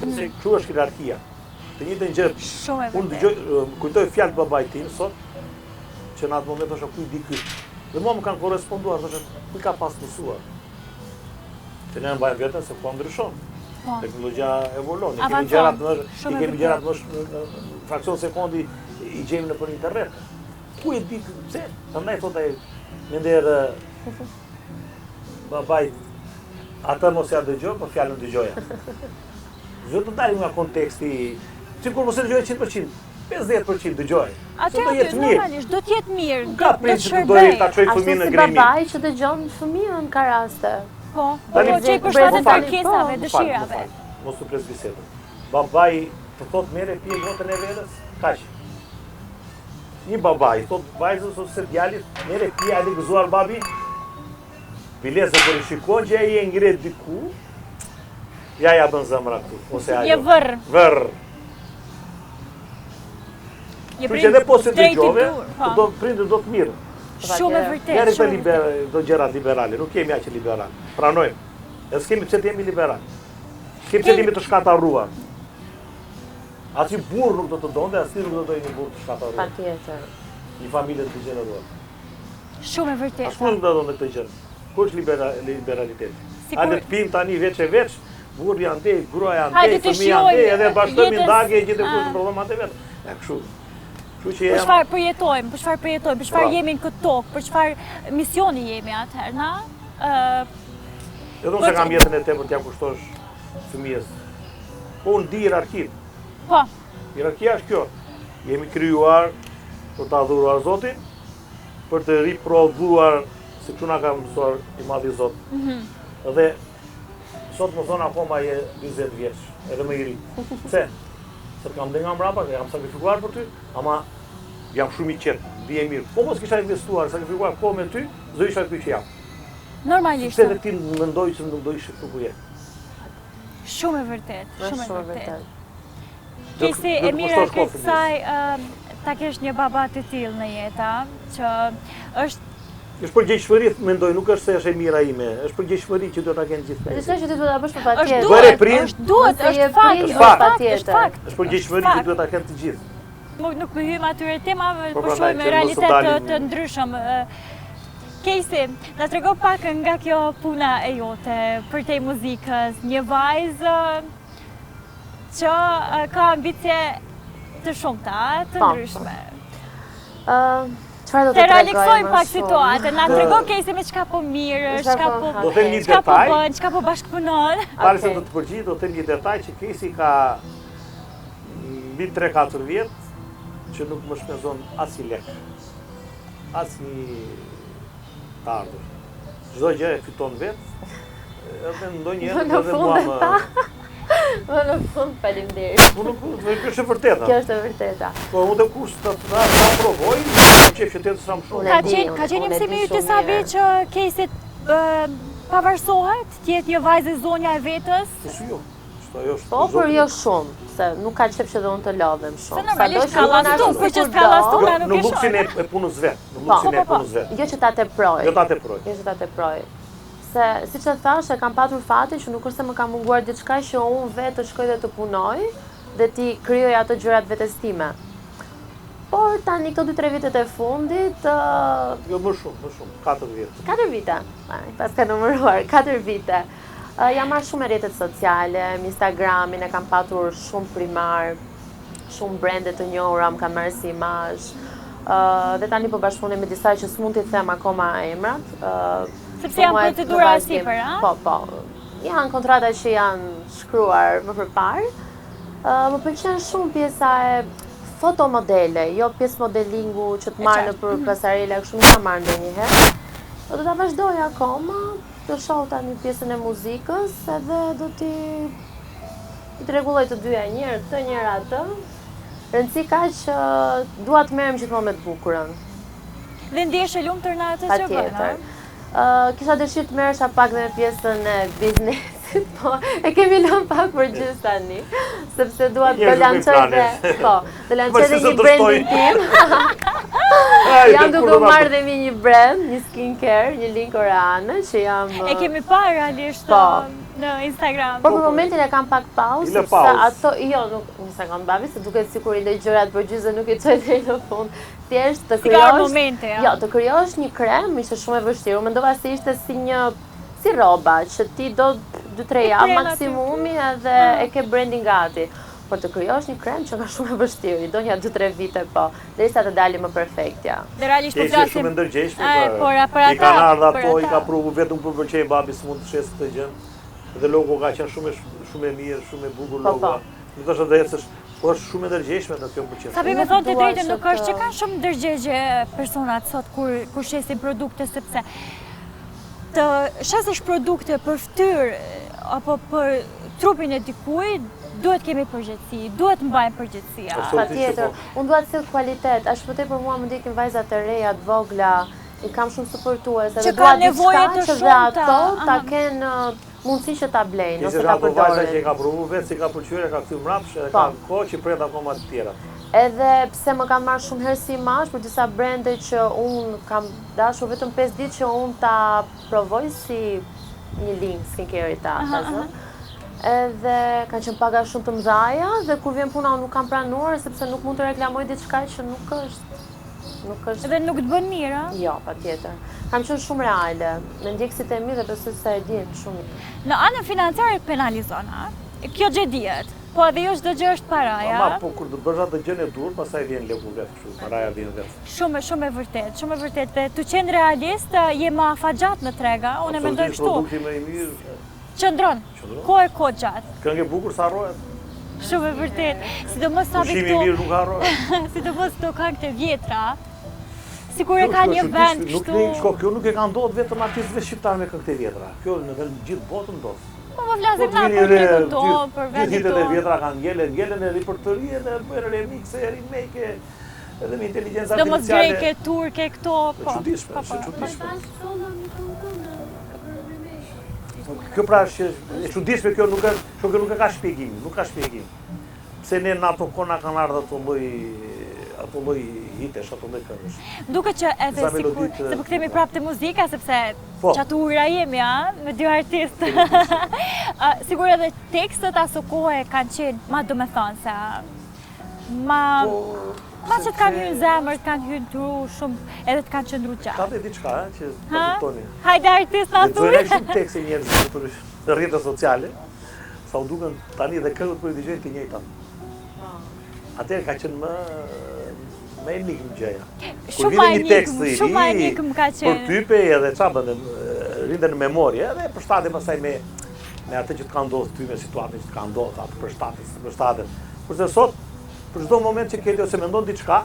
Sepse kështu është hierarkia. Të njëjtën gjë. Shumë e Unë vërtetë. dëgjoj, kujtoj fjalë babait tim sot, që në atë moment është ku i di ky. Dhe mua më kanë korresponduar, thoshte, ku ka pas mësuar. që ne mbajmë vetën se po ndryshon. Teknologjia evolon, i kemi Avanzon, gjërat më fraksion sekundi i gjejmë nëpër internet. Ku e di pse? Prandaj thotë ai më nder babai atë mos ja dëgjoj, po fjalën dëgjoja. Vetëm dalim nga konteksti, sikur mos e dëgjoj 100%, 50% dëgjoj. Atë normalisht do të jetë mirë. Ka prinsip të dojë ta çoj fëmijën në Ashtu si grimi. babai që dëgjon fëmijën ka raste. Po, çej për shkak të kërkesave, dëshirave. Mos u pres bisedën. Babai të thotë merre pije votën e vetës, kaq. Një babai thotë vajzës ose djalit, merre pije ai gëzuar babi. Bileza kur i shikon që ai e ngret diku, ja bën zemra këtu, ose ajo. Je vërr. Vërr. Je Që edhe po se drejt i dëgjove, dur, do prindër do të mirë. Shumë e vërtet. Jeri shumë e të do gjërat liberale, nuk kemi aq liberal. Pranojmë. E s'kemi pse të jemi liberal. S'kemi pse të jemi të shkatarruar. Aty burr nuk do të donte, as ti nuk do të dojë një burr të shkatarruar. Patjetër. Një familje të degeneruar. Shumë e vërtet. As nuk do të donte këtë gjë. Ku është liberaliteti? Sikur- Hajde të pim tani veç e veç, burri andej, gruaja Hajde andej, të fëmia andej, shijojmë edhe bashkëmi jetës- ndagje, gjithë kush Ah. problem atë vetë. Ja kështu. Kështu që Për jam çfarë përjetojmë, për çfarë Bravo. jemi në këtë tokë, për çfarë misioni jemi atëherë, na? edhe unë se kam jetën e tepër t'ja kushtosh fëmijës. Po unë di hierarkinë. Po, Hierarkia është kjo. Jemi krijuar për ta adhuruar Zotin, për të riprodhuar, si kështu na ka mësuar i madhi Zot. Dhe sot më thonë akoma je 20 vjeç, edhe më i ri. Pse? Se kam dhe nga mbrapa, jam sakrifikuar për ty, ama jam shumë i qetë, bie mirë. Po mos kisha investuar, sakrifikuar kohë me ty, zë isha ky që jam. normalisht. Pse dhe ti mendoj se nuk do ishe këtu ku je. Shumë e vërtet, shumë e Shumë vërtet. vërtet. Kesi do të e mira kushtosh kohë kësaj ta kesh një baba të tillë në jetë, që është Është përgjegjshmëri, mendoj, nuk është se është e mira ime, është përgjegjshmëri që do ta kenë gjithë Diçka njerëzit. që ti duhet ta bësh për është patjetër. Bëre duhet, prind. është duhet, Nëse je është fakt, prind, është është fakt, patjetër. është fakt. Është përgjegjshmëri që duhet ta kenë të gjithë. Nuk më hyjmë atyre temave, Po, po prandaj shohim që mos realitet të dalim- të ndryshëm. Casey, na trego pak nga kjo puna e jote për te muzikës, një vajzë që ka ambicie të shumta, të Po, ndryshme. Çfarë do Të të tregoj? realiksojmë më pak shumë? situatën, na trego Casey me çka po mirë, Çka çka po po ha. Do them një çka po detaj. bën, çka po bashkëpunon. Pari se Okej. do të përgjigj, do të them një detaj që Kesi ka mbi 3-4 vjet që nuk më shpenzon as një lek. As një të ardhur. Çdo gjë e fiton vetë. Edhe ndonjëherë Në edhe fund mua e më. tha. Në fund faleminderit. Unë nuk kjo është e vërteta. Kjo është e vërteta. Po unë të kush të provoj, qef që të jetë sa më shumë. Unë e di, Ka qenë unë e mësimi di yt shumë disa mirë. vjet që Casey pavarësohet, të jetë një vajzë e zonja e vetës. Kush jo? Çto ajo është. Po, por jo shumë, se nuk ka qef që dhe unë të lodhem Se shumë. normalisht Sado ka që unë lastur, ashtu për që sikur s'ka do, lastur, Jo, nuk në e luksin shoh. e punës vet, në Po, luksin e po, po. punës vet. Jo që ta teproj. Jo ta teproj. Jo që ta teproj. Se, si që thash, e kam patur fatin që nuk është se më ka munguar diçka që unë vetë të shkoj dhe të punoj dhe ti kryoj ato gjërat vetes time. Por tani këto 2-3 vitet e fundit, Jo më shumë, 4 vjet. 4 vite, pas ka numëruar, 4 vite. Jam marrë shumë me rrjetet sociale, me Instagramin e kam patur shumë primar, shumë brende të njohura më kanë marrë si imazh. Dhe tani po bashkëpunoj me disa që s'mund t'i them akoma emrat. Sepse Po janë mua procedura në vazhdim. sipër, a? Po. Janë kontrata që janë shkruar më përpar. Më pëlqen shumë pjesa e fotomodele, jo pjesë modelingu që të marrë në për pasarela, kështu nuk kam marrë ndonjëherë. Do ta vazhdoj akoma, do shoh tani pjesën e muzikës edhe do t'i rregulloj të dyja njëherë këtë, njëherë atë. Rëndësi ka që dua të merrem gjithmonë me të bukurën. Dhe ndjesh e lumtur në atë që bën, Patjetër. Kisha dëshirë të merresha pak dhe me pjesën e biznesit, po e kemi lënë pak për gjys tani, sepse dua të Njerëzit lancoj me dhe, plane. po, të lancoj Vazhdi dhe se një të brandin shtoj. tim. Jam duke u marrë dhe një brand, një skincare, një link Oreane, që jam... E kemi parë realisht Po. në Instagram. Por për momentin e kam pak pauzë, I lë sepse pauzë. ato, jo, nuk, një sekond babi, se duket sikur i lë gjërat për gjysë dhe nuk i çoj deri në fund. Thjesht të Si ka krijosh, momente, ja. jo, të krijosh një krem ishte shumë e vështirë. Unë mendova se ishte si si roba, që ti do 2-3 javë maksimumi edhe e ke branding gati. Por të krijosh një krem që nga shumë e vështirë, i do një 2-3 vite po, derisa të dalë më perfektja. Dhe realisht po Keqe flasim. shumë ndërgjegjshme, për i kanë ardhur për ato, i ata. ka provu vetëm për pëlqej babi s'mund të shes këtë gjë. Dhe logo ka qenë shumë e mirë, shumë e bukur logo. Nuk është edhe ecësh, po është shumë e ndërgjegjshme në kjo pëlqen. Sabi me thonë të drejtën, nuk është që kanë shumë ndërgjegje personat sot kur shesin produkte, sepse të shesësh produkte për fytyrë apo për trupin e dikujt, duhet kemi përgjegjësi, duhet mbajmë përgjegjësia. Patjetër, unë dua të sill kvalitet, as për mua më ndjekin vajzat e reja, të vogla, i kam shumë suportuese, Që dhe dua kanë nevoje të diçka që dhe shumta, ato ta kenë mundësi që ta blejnë, ose ta vajza që përdorin. e ka provu vetë, si ka pëlqyer, e ka kthyr mbrapsht, e ka kohë që pret akoma të tjera. Edhe pse më kanë marrë shumë herë si imazh për disa brende që unë kam dashur vetëm 5 ditë që unë ta provoj si një linjë skincare i tatës. Edhe kanë qenë paga shumë të mëdha dhe kur vjen puna unë nuk kam pranuar sepse nuk mund të reklamoj diçka që nuk është. Dhe nuk të bën mirë, a? Jo, patjetër. Kam qenë shumë reale, me ndjekësit e mi dhe besoj se e din shumë. Në anën financiare penalizon, a? Kjo gjë dihet. Po edhe jo çdo gjë është paraja. Ama po kur të bësh atë gjën e dur, pastaj vjen leku vetë kështu, paraja vjen vetë. Shumë e vërtet, shumë e vërtet. Dhe të qenë realist, je më afagjat në trega, unë e mendoj kështu. Produkti më i mirë. Qëndron, kohë gjatë. Këngë e bukur sa harrohet. Shumë e vërtet. Sidomos sa Ushqimi i mirë nuk harrohet. Sidomos këto këngë të vjetra. Sikur e ka një vend kështu. Kjo nuk e ka ndodhur vetëm artistëve shqiptar me këngë të vjetra. Kjo në gjithë botën ndodh. Po më flasim na për trikun tonë, për vendin Hitët e tonë. vjetra kanë ngelen e repertori dhe bëjnë remixe, remake, edhe me inteligjencë Sidomos artificiale. greke, turke, këto, po. Çuditshme, është çuditshme. Kjo pra është e çuditshme, kjo nuk e ka shpjegim, nuk ka shpjegim. Pse ne në ato kona kanë ardhur ato lloj hitesh, ato lloj këngësh. Duket që edhe Disa sikur, melodit, se po kthehemi prapë te muzika, sepse Po. qatura jemi, me dy artistë. Sigur edhe tekstet aso kohë kanë qenë ma domethënse, ma që të kanë hyrë në zemër, të kanë hyrë në tru shumë, edhe të kanë qëndru Ka gjatë. dhe diçka që do Ha? kuptoni. Hajde artist na thuj. Lexojnë shumë tekste njerëzit në rrjetet sociale, sa u duken tani dhe këngët kur i dëgjojnë të njëjtat. Atëherë ka qenë më enigmë gjëja. Kur Shumë vjen një tekst enigmë, i shumë ri, enigmë ka për qenë. type edhe çfarë bën, rinde në memorie, edhe përshtatet pastaj me atë që të ka ndodhur ty, me situatën që të ka ndodhur, atë përshtatet. Kurse sot, për çdo moment që ke ose mendon diçka,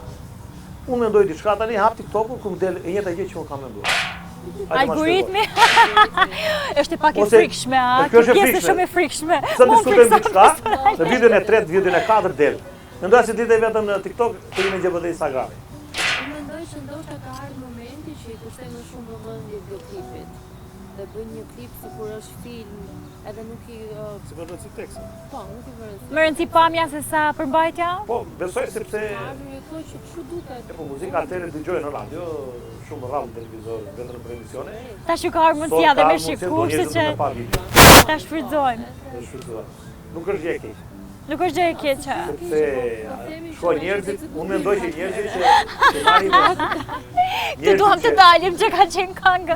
unë mendoj diçka tani hap TikTok-un ku më del e njëjta gjë që unë kam menduar. Algoritmi është pak e Ose- frikshme, a? kjo është e Kjo pjesë frikshme. shumë e frikshme. Sa Mo diskutojmë frikson diçka, personazhe. në videon e 3, videon e 4 del. Mendoj se ditë vetëm në TikTok, të jemi gjë në Instagram. Unë mendoj që ndoshta ka ardhur momenti që i kushtoj më shumë vëmendje videoklipit. Dhe bëjnë një klip sikur është film, edhe nuk i Si vërtet si tekst. po, nuk i vërën. Më rëndësi pamja se sa përmbajtja? Po, besoj sepse Ardhur e kohë që kështu duket. po muzika atëherë dëgjoj në radio, shumë rrallë në televizor, vetëm në emisione. Tash ju ka ardhur mundësia dhe me shikuar, se që ta shfrytëzojmë. Nuk është gjë e keqe. Nuk është gjë e keqe. Sepse shko njerëzit, unë mendoj që njerëzit që marrin Të duam të dalim që ka qenë këngë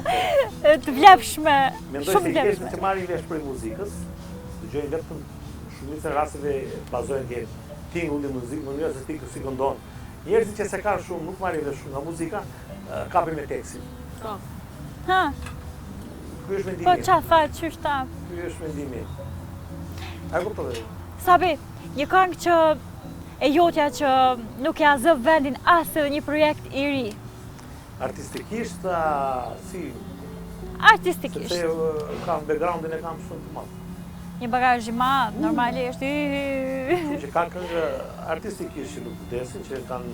të vlefshme, Mendoj shumë se njerëzit vlefshme. që marrin vesh prej muzikës, dëgjojnë vetëm shumicën e rasteve bazojnë ke tingulli i muzikë, mënyra se ti si këndon. Njerëzit që se kanë shumë, nuk marrin vesh shumë nga muzika, kapin me tekstin. Ha, Ky është po mendimi. qa tha, qysh ta? Ky është mendimi. A kuptoj? Sabi, një këngë që e jotja që nuk ja zë vendin asë edhe një projekt i ri, Artistikisht, si, artistikisht. sepse kam backgroundin e kam shumë të madh. Një bagazh i madh, normalisht, Që kanë këngë artistikisht që nuk vdesin, që kanë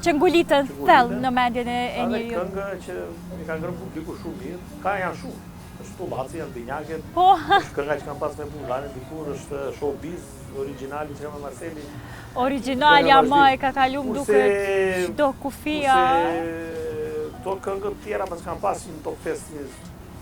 që ngulitën Që thellë ngulitën. në mendjen e edhe njeriu. këngë që i kanë ngrënë publiku shumë mirë. Ka janë shumë. Është tullaci, janë binjaket, Po, është kënga që kanë pas me Bullani dikur, është showbiz origjinali që ka me Marceli. origjinalja më e ka kalu më duke Kurse- çdo kufia. Kurse to këngët tjera pas kanë pas një top fest,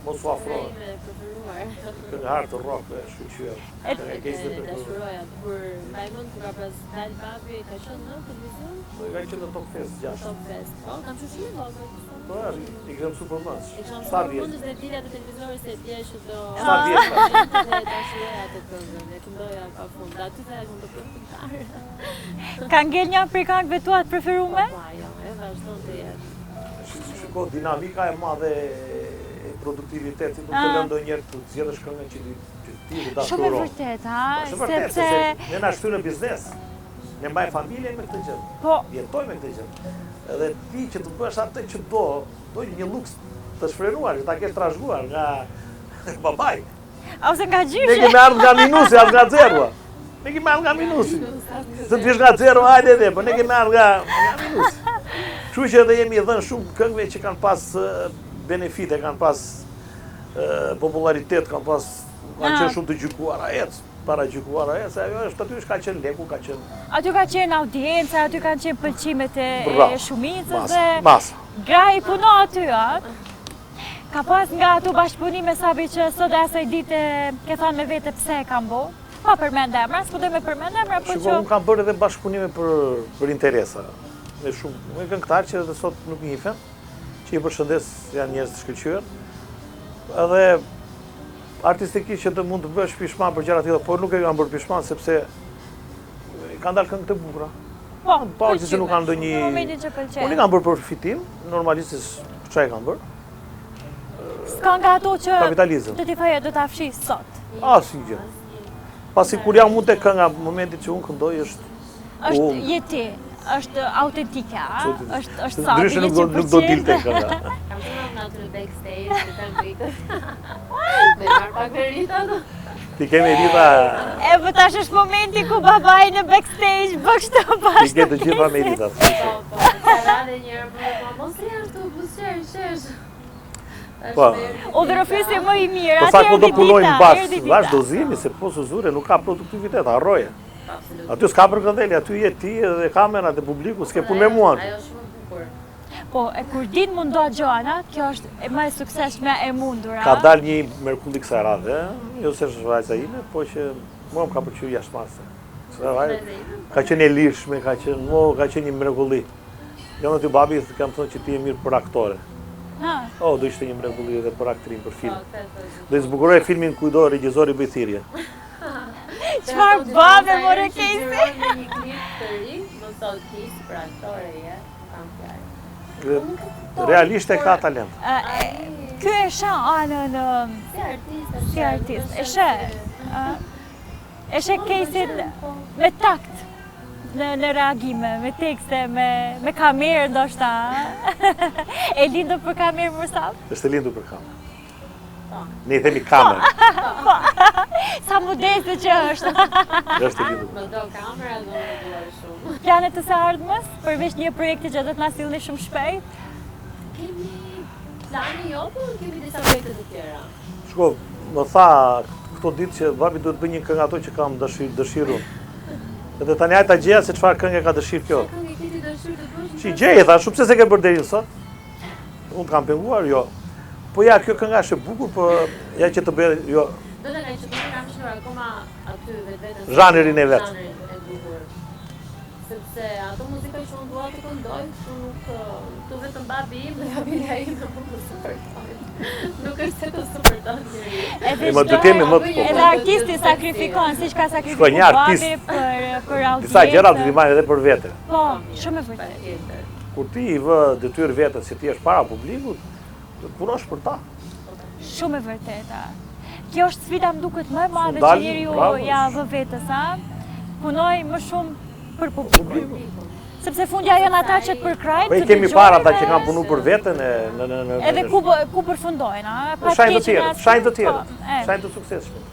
Mos u afro. Ime preferuar. Këngëtar të rock, shkëlqyer. E dashuroja, kur mbaj mend kur ka pas dal babi, ka qenë në televizion, Ka qenë në Top Fest 6. Top Fest. Po, kam shoqëruar vogël. Po, i kemi super mas. E kam Sa shumë vjet? mundës dhe dilja të televizorit se dje që do... Sa vjet ka? Dhe dashuroja të këngën, e këndoja pa fund. Aty dhe mund të bëj këngëtar. Ka ngel një prej këngëve tua të preferume? Po, jo, e vazhdon të jetë. Shiko, dinamika e madhe e produktivitetit, nuk të lënë ndonjëherë të zgjedhësh këngën që ti të dashuron. Shumë e vërtet, ha? Shumë vërtet, sepse ne na shtynë në biznes. Ne mbaj familje me këtë gjë. Po, Jetoj me këtë gjë. Edhe ti që të bësh atë që do një luks të shfrenuar, që ta kesh trashëguar nga babai. ose nga Ne gjyshe. kemi ardhur nga minusi, as nga zero. Ne kemi ardhur nga minusi. Se të vish nga zero, hajde edhe, po ne kemi ardhur nga minusi. Kështu që edhe jemi dhënë shumë këngëve që kanë pas benefite, kanë pas popularitet, kanë qenë shumë të gjykuara ecë. Para gjykuara ecë, ajo është aty ka qenë leku, ka qenë Aty ka qenë audienca, aty kanë qenë pëlqimet e shumicës dhe masa. gra i puno aty, a? Ka pas nga ato bashkëpunime sabi që sot e asaj dite ke thënë me vete pse e kam bo? Pa përmend emra, s'po do me përmend emra, po Shiko, që... unë kam bërë edhe bashkëpunime për interesa. Me shumë, me këngëtar që edhe sot nuk njihen, që i përshëndes janë njerëz të shkëlqyer. Edhe artistikisht që të mund të bësh pishman për gjëra të tilla, por nuk e kam bërë pishman sepse kanë dalë këngë të bukura. Po, Që nuk kanë ndonjë. Në momentin që pëlqen. Unë i kam bërë për fitim, normalisht çfarë e kam bërë? S'ka nga ato që Kapitalizëm. do t'i faje, do t'a fshi sot. Asnjë gjë. Pasi kur jam mund të kënga, momentit që unë këndoj është Është jeti, është autentike, a? Është sa, ndryshe nuk do dilte kënga. Kam qenë në aty backstage, të kanë rritët. Me marrë pak me rritët. Ti kemi rita, E po tash është momenti ku babai në backstage bë kështu ti bashkë. ke të gjitha me ritat. Po, ka radhe njërë për po, mos e ashtu, busqer, shesh. Po. O dhe rëfysi më i mirë, Po sa atje po do erdhi punojnë dita, bashkë, erdhi dita. vazhdozimi, se po së zure, nuk ka produktivitet, harroje. Aty s'ka për këndeli, aty je ti dhe kamerat e publiku, s'ke punë me mua. Ajo shumë bukur. Po, e kur din mundo Gjoana, kjo është e më e suksesshme e mundur, Ka a? dalë një mrekulli kësaj radhe, jo se është vajza ime, po që mua më ka pëlqyer jashtëmase. Ka qenë e lirshme, ka qenë një mrekulli. Jo në ty babi, kam thënë që ti je mirë për aktore. Ha, O, do ishte një mrekulli edhe për aktrin, për film. Do i zbukuroj filmin kujdo regjizori bëj thirrje. çfarë babe more kejsi? Në një klip të ri, më thot kisi për aktore je, kam fjalë. Dhe realisht e ka talent. Ky e shah anën Si artist, si artist. E sheh Kesin me takt në reagime, me tekste, me kamerë ndoshta. E lindur për kamerë për sa? Është e lindur për kamerë. Ne i themi kamerë, Sa modeste që është. është e lindur. Më do kamera do më duar shumë. Planet të së ardhmes, përveç një projekti që do të na sillni shumë shpejt. Kemi plani jo, por kemi disa projekte të tjera. Shko, më tha këto ditë që babi duhet bëj një këngë ato që kam dëshirun. Edhe tani ajta gjeja se çfarë këngë ka dëshirë kjo. Këngë kiti dëshirë të bësh? Që i gjej, thash, pse se ke bërë deri sot? Unë të kam penguar, jo. Po ja, kjo kënga është e bukur, po ja që të bëjë, jo, Do të nga që të kam shkruar akoma aty vetë. Zhanrin e vet. Zhanrin e bukur. Sepse ato muzika që unë dua të këndoj, kështu nuk të vetëm babi im dhe familja ime nuk të suportojnë. Nuk është se të suportojnë njëri. E më duhet jemi më të Edhe popullar. artisti sakrifikon, siç ka Shko, sakrifikuar një artist, babi për audiencë. Disa gjëra do t'i marrë edhe për vete. Po, shumë e vërtetë. Patjetër. Kur ti i vë detyrë vetes se ti je para publikut, do të punosh për ta. Shumë e vërteta. Kjo është sfida më duket më e madhe që Dalë, njeriu bravo. ja vë vetës, a? Punoj më shumë për publikun. Sepse fundja janë ata që të përkrajnë, Po i të kemi dëgjojnë para ata dhe- që kanë punu për veten Edhe ku përfundojnë, a? Pa Shajnë të keqen tjerë, atë- shajnë të tjerë, po, e. shajnë të suksesshëm.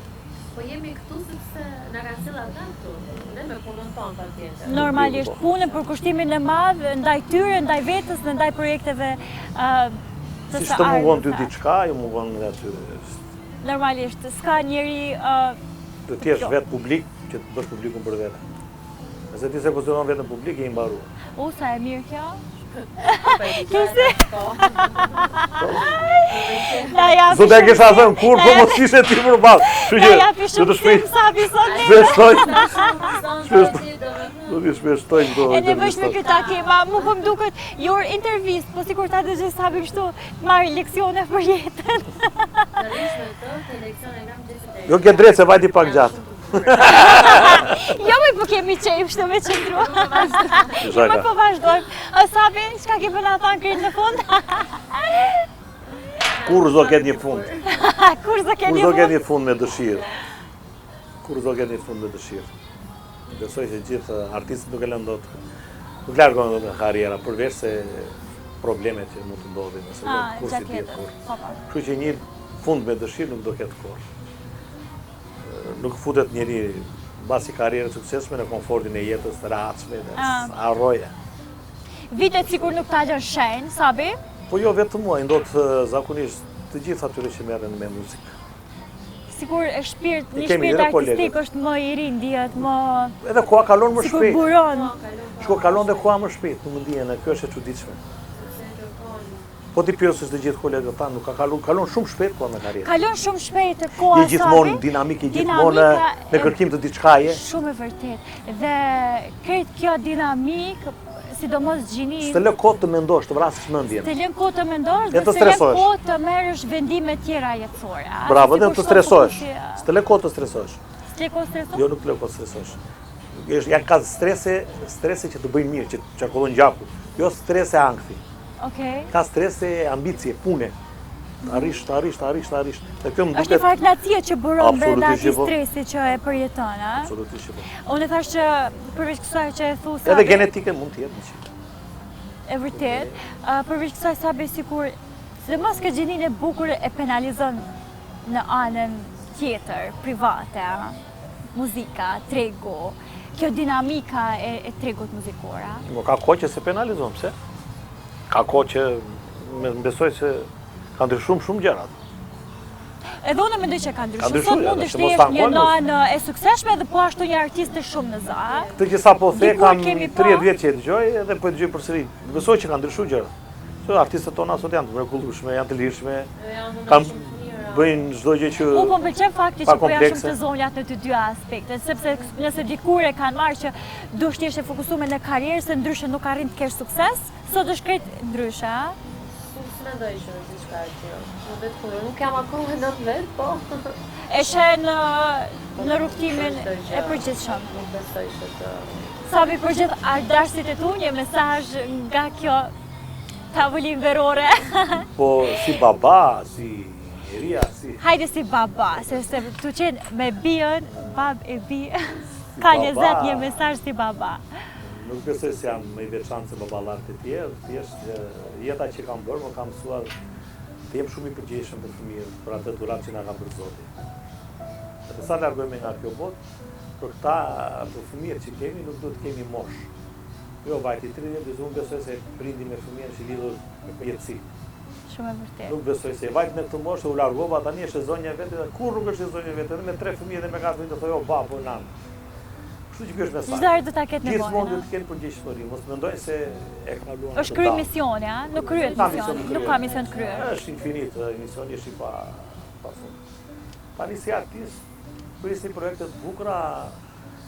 Po jemi këtu sepse na kanë sjellë ata këtu. Ne me punën tonë patjetër. Normalisht punën për kushtimin e madh ndaj tyre, ndaj vetës, dhe ndaj projekteve të Siç së të mungon ty ardhmeve. diçka, ju mungon nga aty. Normalisht, s'ka njeri Do të jesh vetë publik që të bësh publikun për vete. Nëse ti se pozicionon vetën publik, je i mbaruar. sa e mirë kjo. Kese? Zot e kisha thënë kur po mos ishe ti përballë. Kështu që do të shpeshtoj. Do të shpeshtoj këto. E nevojshme këtë takima, mu po më duket your intervist, po sikur ta dëgjoj Sabi kështu, marr leksione për jetën. Jo ke drejt se vajti pak gjatë. Jo me po kemi qejf shtë me qëndru. Jo me po vazhdojmë. Sabi, çka ke për na thënë krejt në fund? Kur do ketë një fund? Kur do ketë Kur një do fund? ketë një fund me dëshirë? Kur do ketë një fund me dëshirë? Besoj se gjithë artistët nuk e lënë dot. Nuk largon dot nga karriera, përveç se problemet që mund të ndodhin nëse do kursi tjetër. Kështu që një fund me dëshirë nuk do ketë kurrë. Nuk futet njëri mbasi karrierë suksesshme në komfortin e jetës të rahatshme dhe harroje. Vitet sikur nuk ta lën shenjë, Sabi? Po jo vetëm mua, ndot zakonisht të gjithë atyre që merren me muzikë. Sikur një shpirt kemi edhe artistik kolegët. është më i ri, ndihet më Edhe koha kalon më sikur shpejt. buron. Shko kalon dhe koha më shpejt, nuk më ndihen, kjo është e çuditshme. Po ti pyesësh të gjithë kolegët tanë, nuk ka kalon shumë shpejt koha me karrierë. Kalon shumë shpejt koha, Je gjithmonë Sabi. dinamik, je gjithmonë në kërkim të diçkaje. Shumë e vërtet. Dhe krejt kjo dinamik, sidomos gjini, S'të lë kohë të mendosh, të vrasësh mendjen. të lën kohë të mendosh E dhe të të lën stresohesh. kohë të merresh vendime tjera jetësore. Bravo, dhe Sikur të shoku stresohesh. si- S'të lë kohë të stresohesh. S'le kohë stresohesh? Jo, nuk të lë kohë të stresohesh. Janë ka strese që të bëjnë mirë, që çarkullon gjaku. Jo strese ankthi. Okej. Ka strese ambicie, pune. Të arrish. Dhe kjo më Është një duket farë knatësie që buron brenda Absolutisht atij që po. stresi që e përjeton, a? absolutisht që po. Unë e thash që përveç kësaj që e thu Edhe Sabi, genetike mund të jetë. e vërtet, përveç kësaj Sabi sikur, sidomos këtë gjinin e bukur e penalizon në anën tjetër, private, muzika, tregu, kjo dinamika e tregut muzikor, a? Mo ka kohë që se penalizon, pse? Ka kohë që besoj se ka ndryshuar shumë gjërat. Edhe unë mendoj që ka ndryshuar. ndryshuar, Sot mund edhe, të se mos jesh ta një ankohen, nanë e suksesshme dhe po ashtu një artiste shumë në za. Këtë që sa po the, Dikur kam kemi 30 pa- vjetë që e dëgjoj edhe po e dëgjoj përsëri. Besoj që ka ndryshuar gjërat. Se artistët tona sot janë të mrekullueshme, janë të lirshme, kanë bëjnë çdo gjë që Po më pëlqen fakti pa që po jashëm komplekse. të zonjat në të dy aspektet, sepse nëse dikur e kanë marrë që duhet të jesh e fokusuar në karrierë se ndryshe nuk arrin të kesh sukses, sot është krejt ndryshe, a? Mendoj që është diçka e tillë. Nuk jam akoma në vet, po E shen në rrugtimin e përgjithshëm. nuk besoj që të Sabi për gjithë ardashtit e tu, një mesazh nga kjo tavolinë verore. po si baba, si njeria, si Hajde si baba, se tu qenë me bijën, bab e bi, ka një baba. zet një mesazh si baba. nuk besoj se jam më i veçantë se baballarët e tjerë, thjesht jeta që kam bërë më ka mësuar të jem shumë i përgjegjshëm për fëmijët, për atë dhuratë që na ka bërë Zoti. Dhe sa largohemi nga kjo botë, për këta, për fëmijët që kemi, nuk do të kemi mosh. Jo, vajti 30 vjeç, unë besoj se prindi me fëmijën që lidhur me përjetësi. Shumë e vërtet. Nuk besoj se vajt me këtë moshë u largova, tani është e zonja vetë, dhe kur nuk është e zonja vetë, edhe me 3 fëmijë dhe me 4 fëmijë të thojë, o babo, nanë. Kështu që kjo është mesazh. Çdo herë do ta ketë Gjithmonë nevojën. duhet të kenë përgjegjësi, mos mendojnë se e kaluan. Është kryer misioni, a? Nuk kryet Ka misioni, mision nuk kryer. ka mision të kryer. Është infinit, misioni është i pa fund. Tani si artist, prisni projekte të bukura,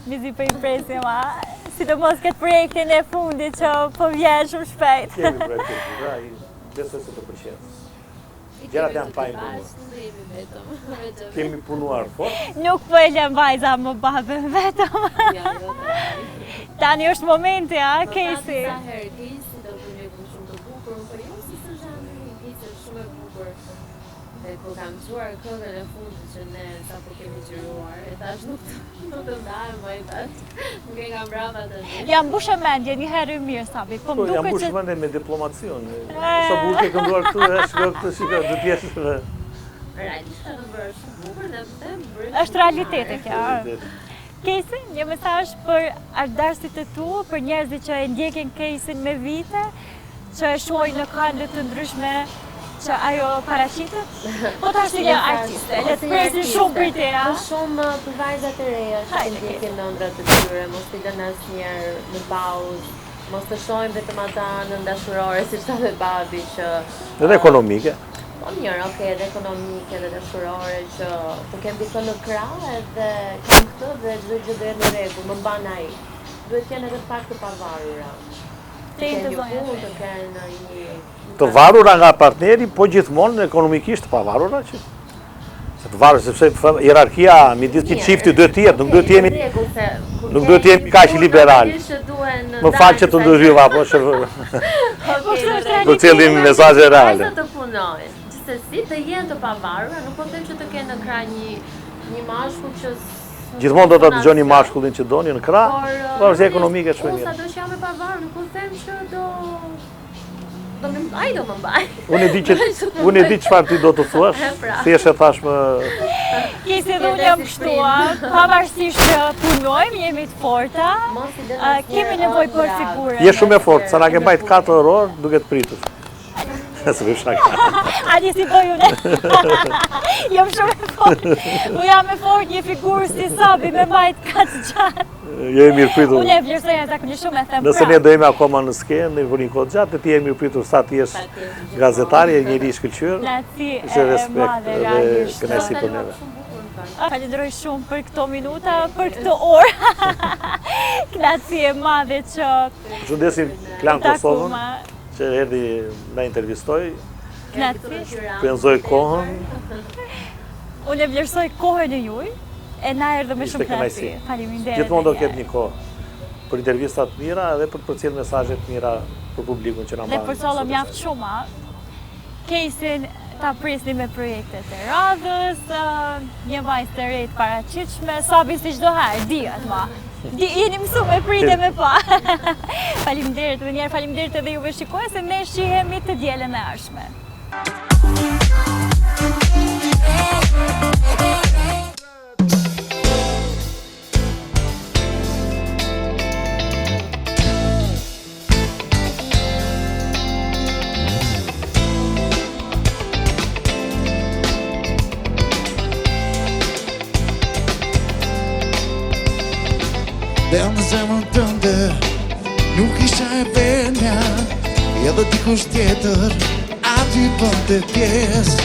Mizi për impresim, a? Sidomos këtë projektin e fundit që po vjen shumë shpejt. kemi projekte të bukura, besoj se të pëlqen. Gjërat janë pa impunuar. Kemi punuar fort, Nuk po e lëm vajza më babën vetëm. Tani është momenti, a, Casey? Sa herë Casey do të bëjë shumë të bukur, po jo si të zhanri, Casey është shumë e bukur. Dhe kur kam dëgjuar këngën e fundit që ne sapo kemi xhiruar, e thash nuk të ndahem më i tash. Nuk e kam brava të di. Jam mbushë mendje një herë mirë, Sabi, po më jam duket bush që mendje me diplomacion. Sa bukur ke kënduar këtu, shkoj këtë shikoj, do të jesh Realisht të bërë shumë bukur dhe të bërë. është realiteti kjo. Casey, një mesazh për ardashtit e tu, për njerëzit që e ndjekin Casey me vite, që e shohin në kënde të ndryshme që ajo paraqitet? Po tash je artiste, le të presim shumë për te, a? Po shumë për vajzat e reja që Hajde, ndjekin ëndrat e tyre, mos t'i lënë asnjëherë në pauzë, mos të shohin vetëm ata në dashurore siç tha dhe babi që Edhe ekonomike. Po mirë, okay, edhe ekonomike edhe dashurore që të kem dikën në krah edhe kam këtë dhe çdo gjë do jetë në rregull, më mban ai. Duhet të jenë edhe pak të pavarura. Të kenë një punë, të kenë një... Të varura nga partneri, po gjithmonë ekonomikisht të pavarura që... Se të varur, sepse hierarkia midis këtij çifti duhet të jetë, nuk duhet të jemi kaq liberal. Më fal që të ndryshova, po do të cilin mesazhe reale. Të punojnë, gjithsesi të jenë të pavarura, nuk po them që të kenë në krah një mashkull që gjithmonë do ta dëgjoni mashkullin që doni në krah, varësi ekonomike shumë mirë. Sa do që jam e pavarur, nuk po them që ai do më mbaj. Unë e di çfarë ti do të thuash, thjesht e thash më... Kesi dhe unë jam kështu, pavarësisht që punojmë, jemi të forta, kemi nevoj për figurën. Je shumë e fortë, sa na ke mbajt 4 orë duke të pritur. Së bëj shaka. Adi si bëj unë. Jam shumë e fortë. Unë jam e fortë, një figurë si Sabi me mbajt 4 gjatë. Je e mirë pritur. Unë e vlerësoj zakonisht shumë e them. Nëse ne do jemi akoma në skenë për një kohë gjatë, ti je mirë pritur sa ti je gazetari, je njëri i shkëlqyer. Knaqësi e madhe realisht. Kënaqësi për neve. Falenderoj shumë për këto minuta, për këtë orë. Knaqësi e madhe që Përshëndesim Klan Kosovën, që erdhi na intervistoi. Knaqësi. Penzoj kohën. Unë e vlerësoj kohën e juaj. E na erdhë me shumë knaqësi. Faleminderit. Gjithmonë do ketë një kohë për intervista të mira edhe për të përcjellë mesazhe të mira për publikun që na mban. Dhe përsolla mjaft shumë. Kesin ta prisni me projektet e radhës, një vajzë të re të paraqitshme, Sabi si çdo herë, dihet ma. Jeni mësuar me pritë me pa. Faleminderit edhe një herë, faleminderit edhe juve shikues, se ne shihemi të dielën e ardhshme. Dhe në zemrën tënde nuk isha e venja, edhe dikush tjetër aty bënte pjesë.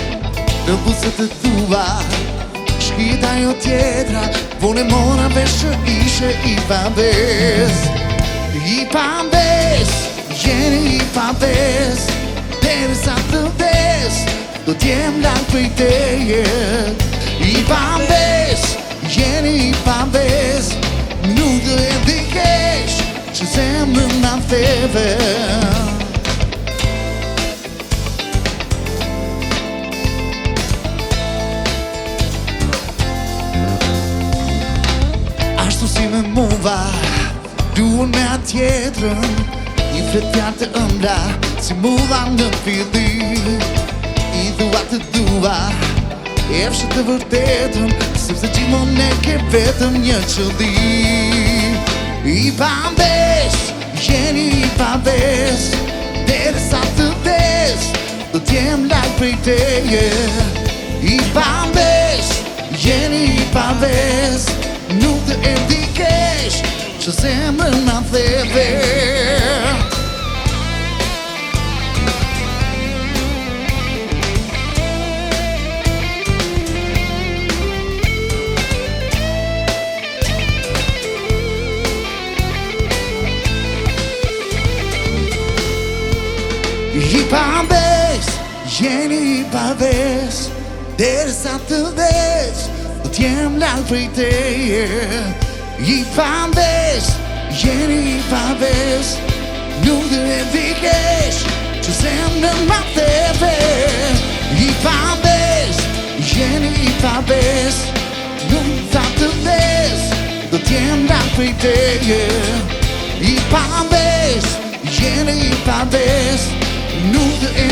Në buzët e tua shkita jo tjetra, vone mora vesh që ishe i pabes. I pabes, jeni i pabes, derisa të vdes, do t'jem larg prej teje. I pabes, jeni i pabes, nuk do e di kesh që zemrën na theve. Ashtu si me muva, duon me atjetrën, i fletjar të ëmbla, si muva në fillim. I dua të dua, efshë të vërtetën, sepse gjithmonë ne ke vetëm një qëllim. I pabes, jeni i pabes, derisa të vdes, do t'jem larg prej teje. I pabes, jeni i pabes, nuk të e di kesh që zemrën na theve. I pabes, jeni i pabes, derisa të vdes, do t'jem larg prej teje. I pabes, jeni i pabes, nuk do e di kesh që zemrën na theve. I pabes, jeni i pabes, nuk ta të vdes, do t'jem larg prej teje. I pabes, jeni i pabes, nuk do e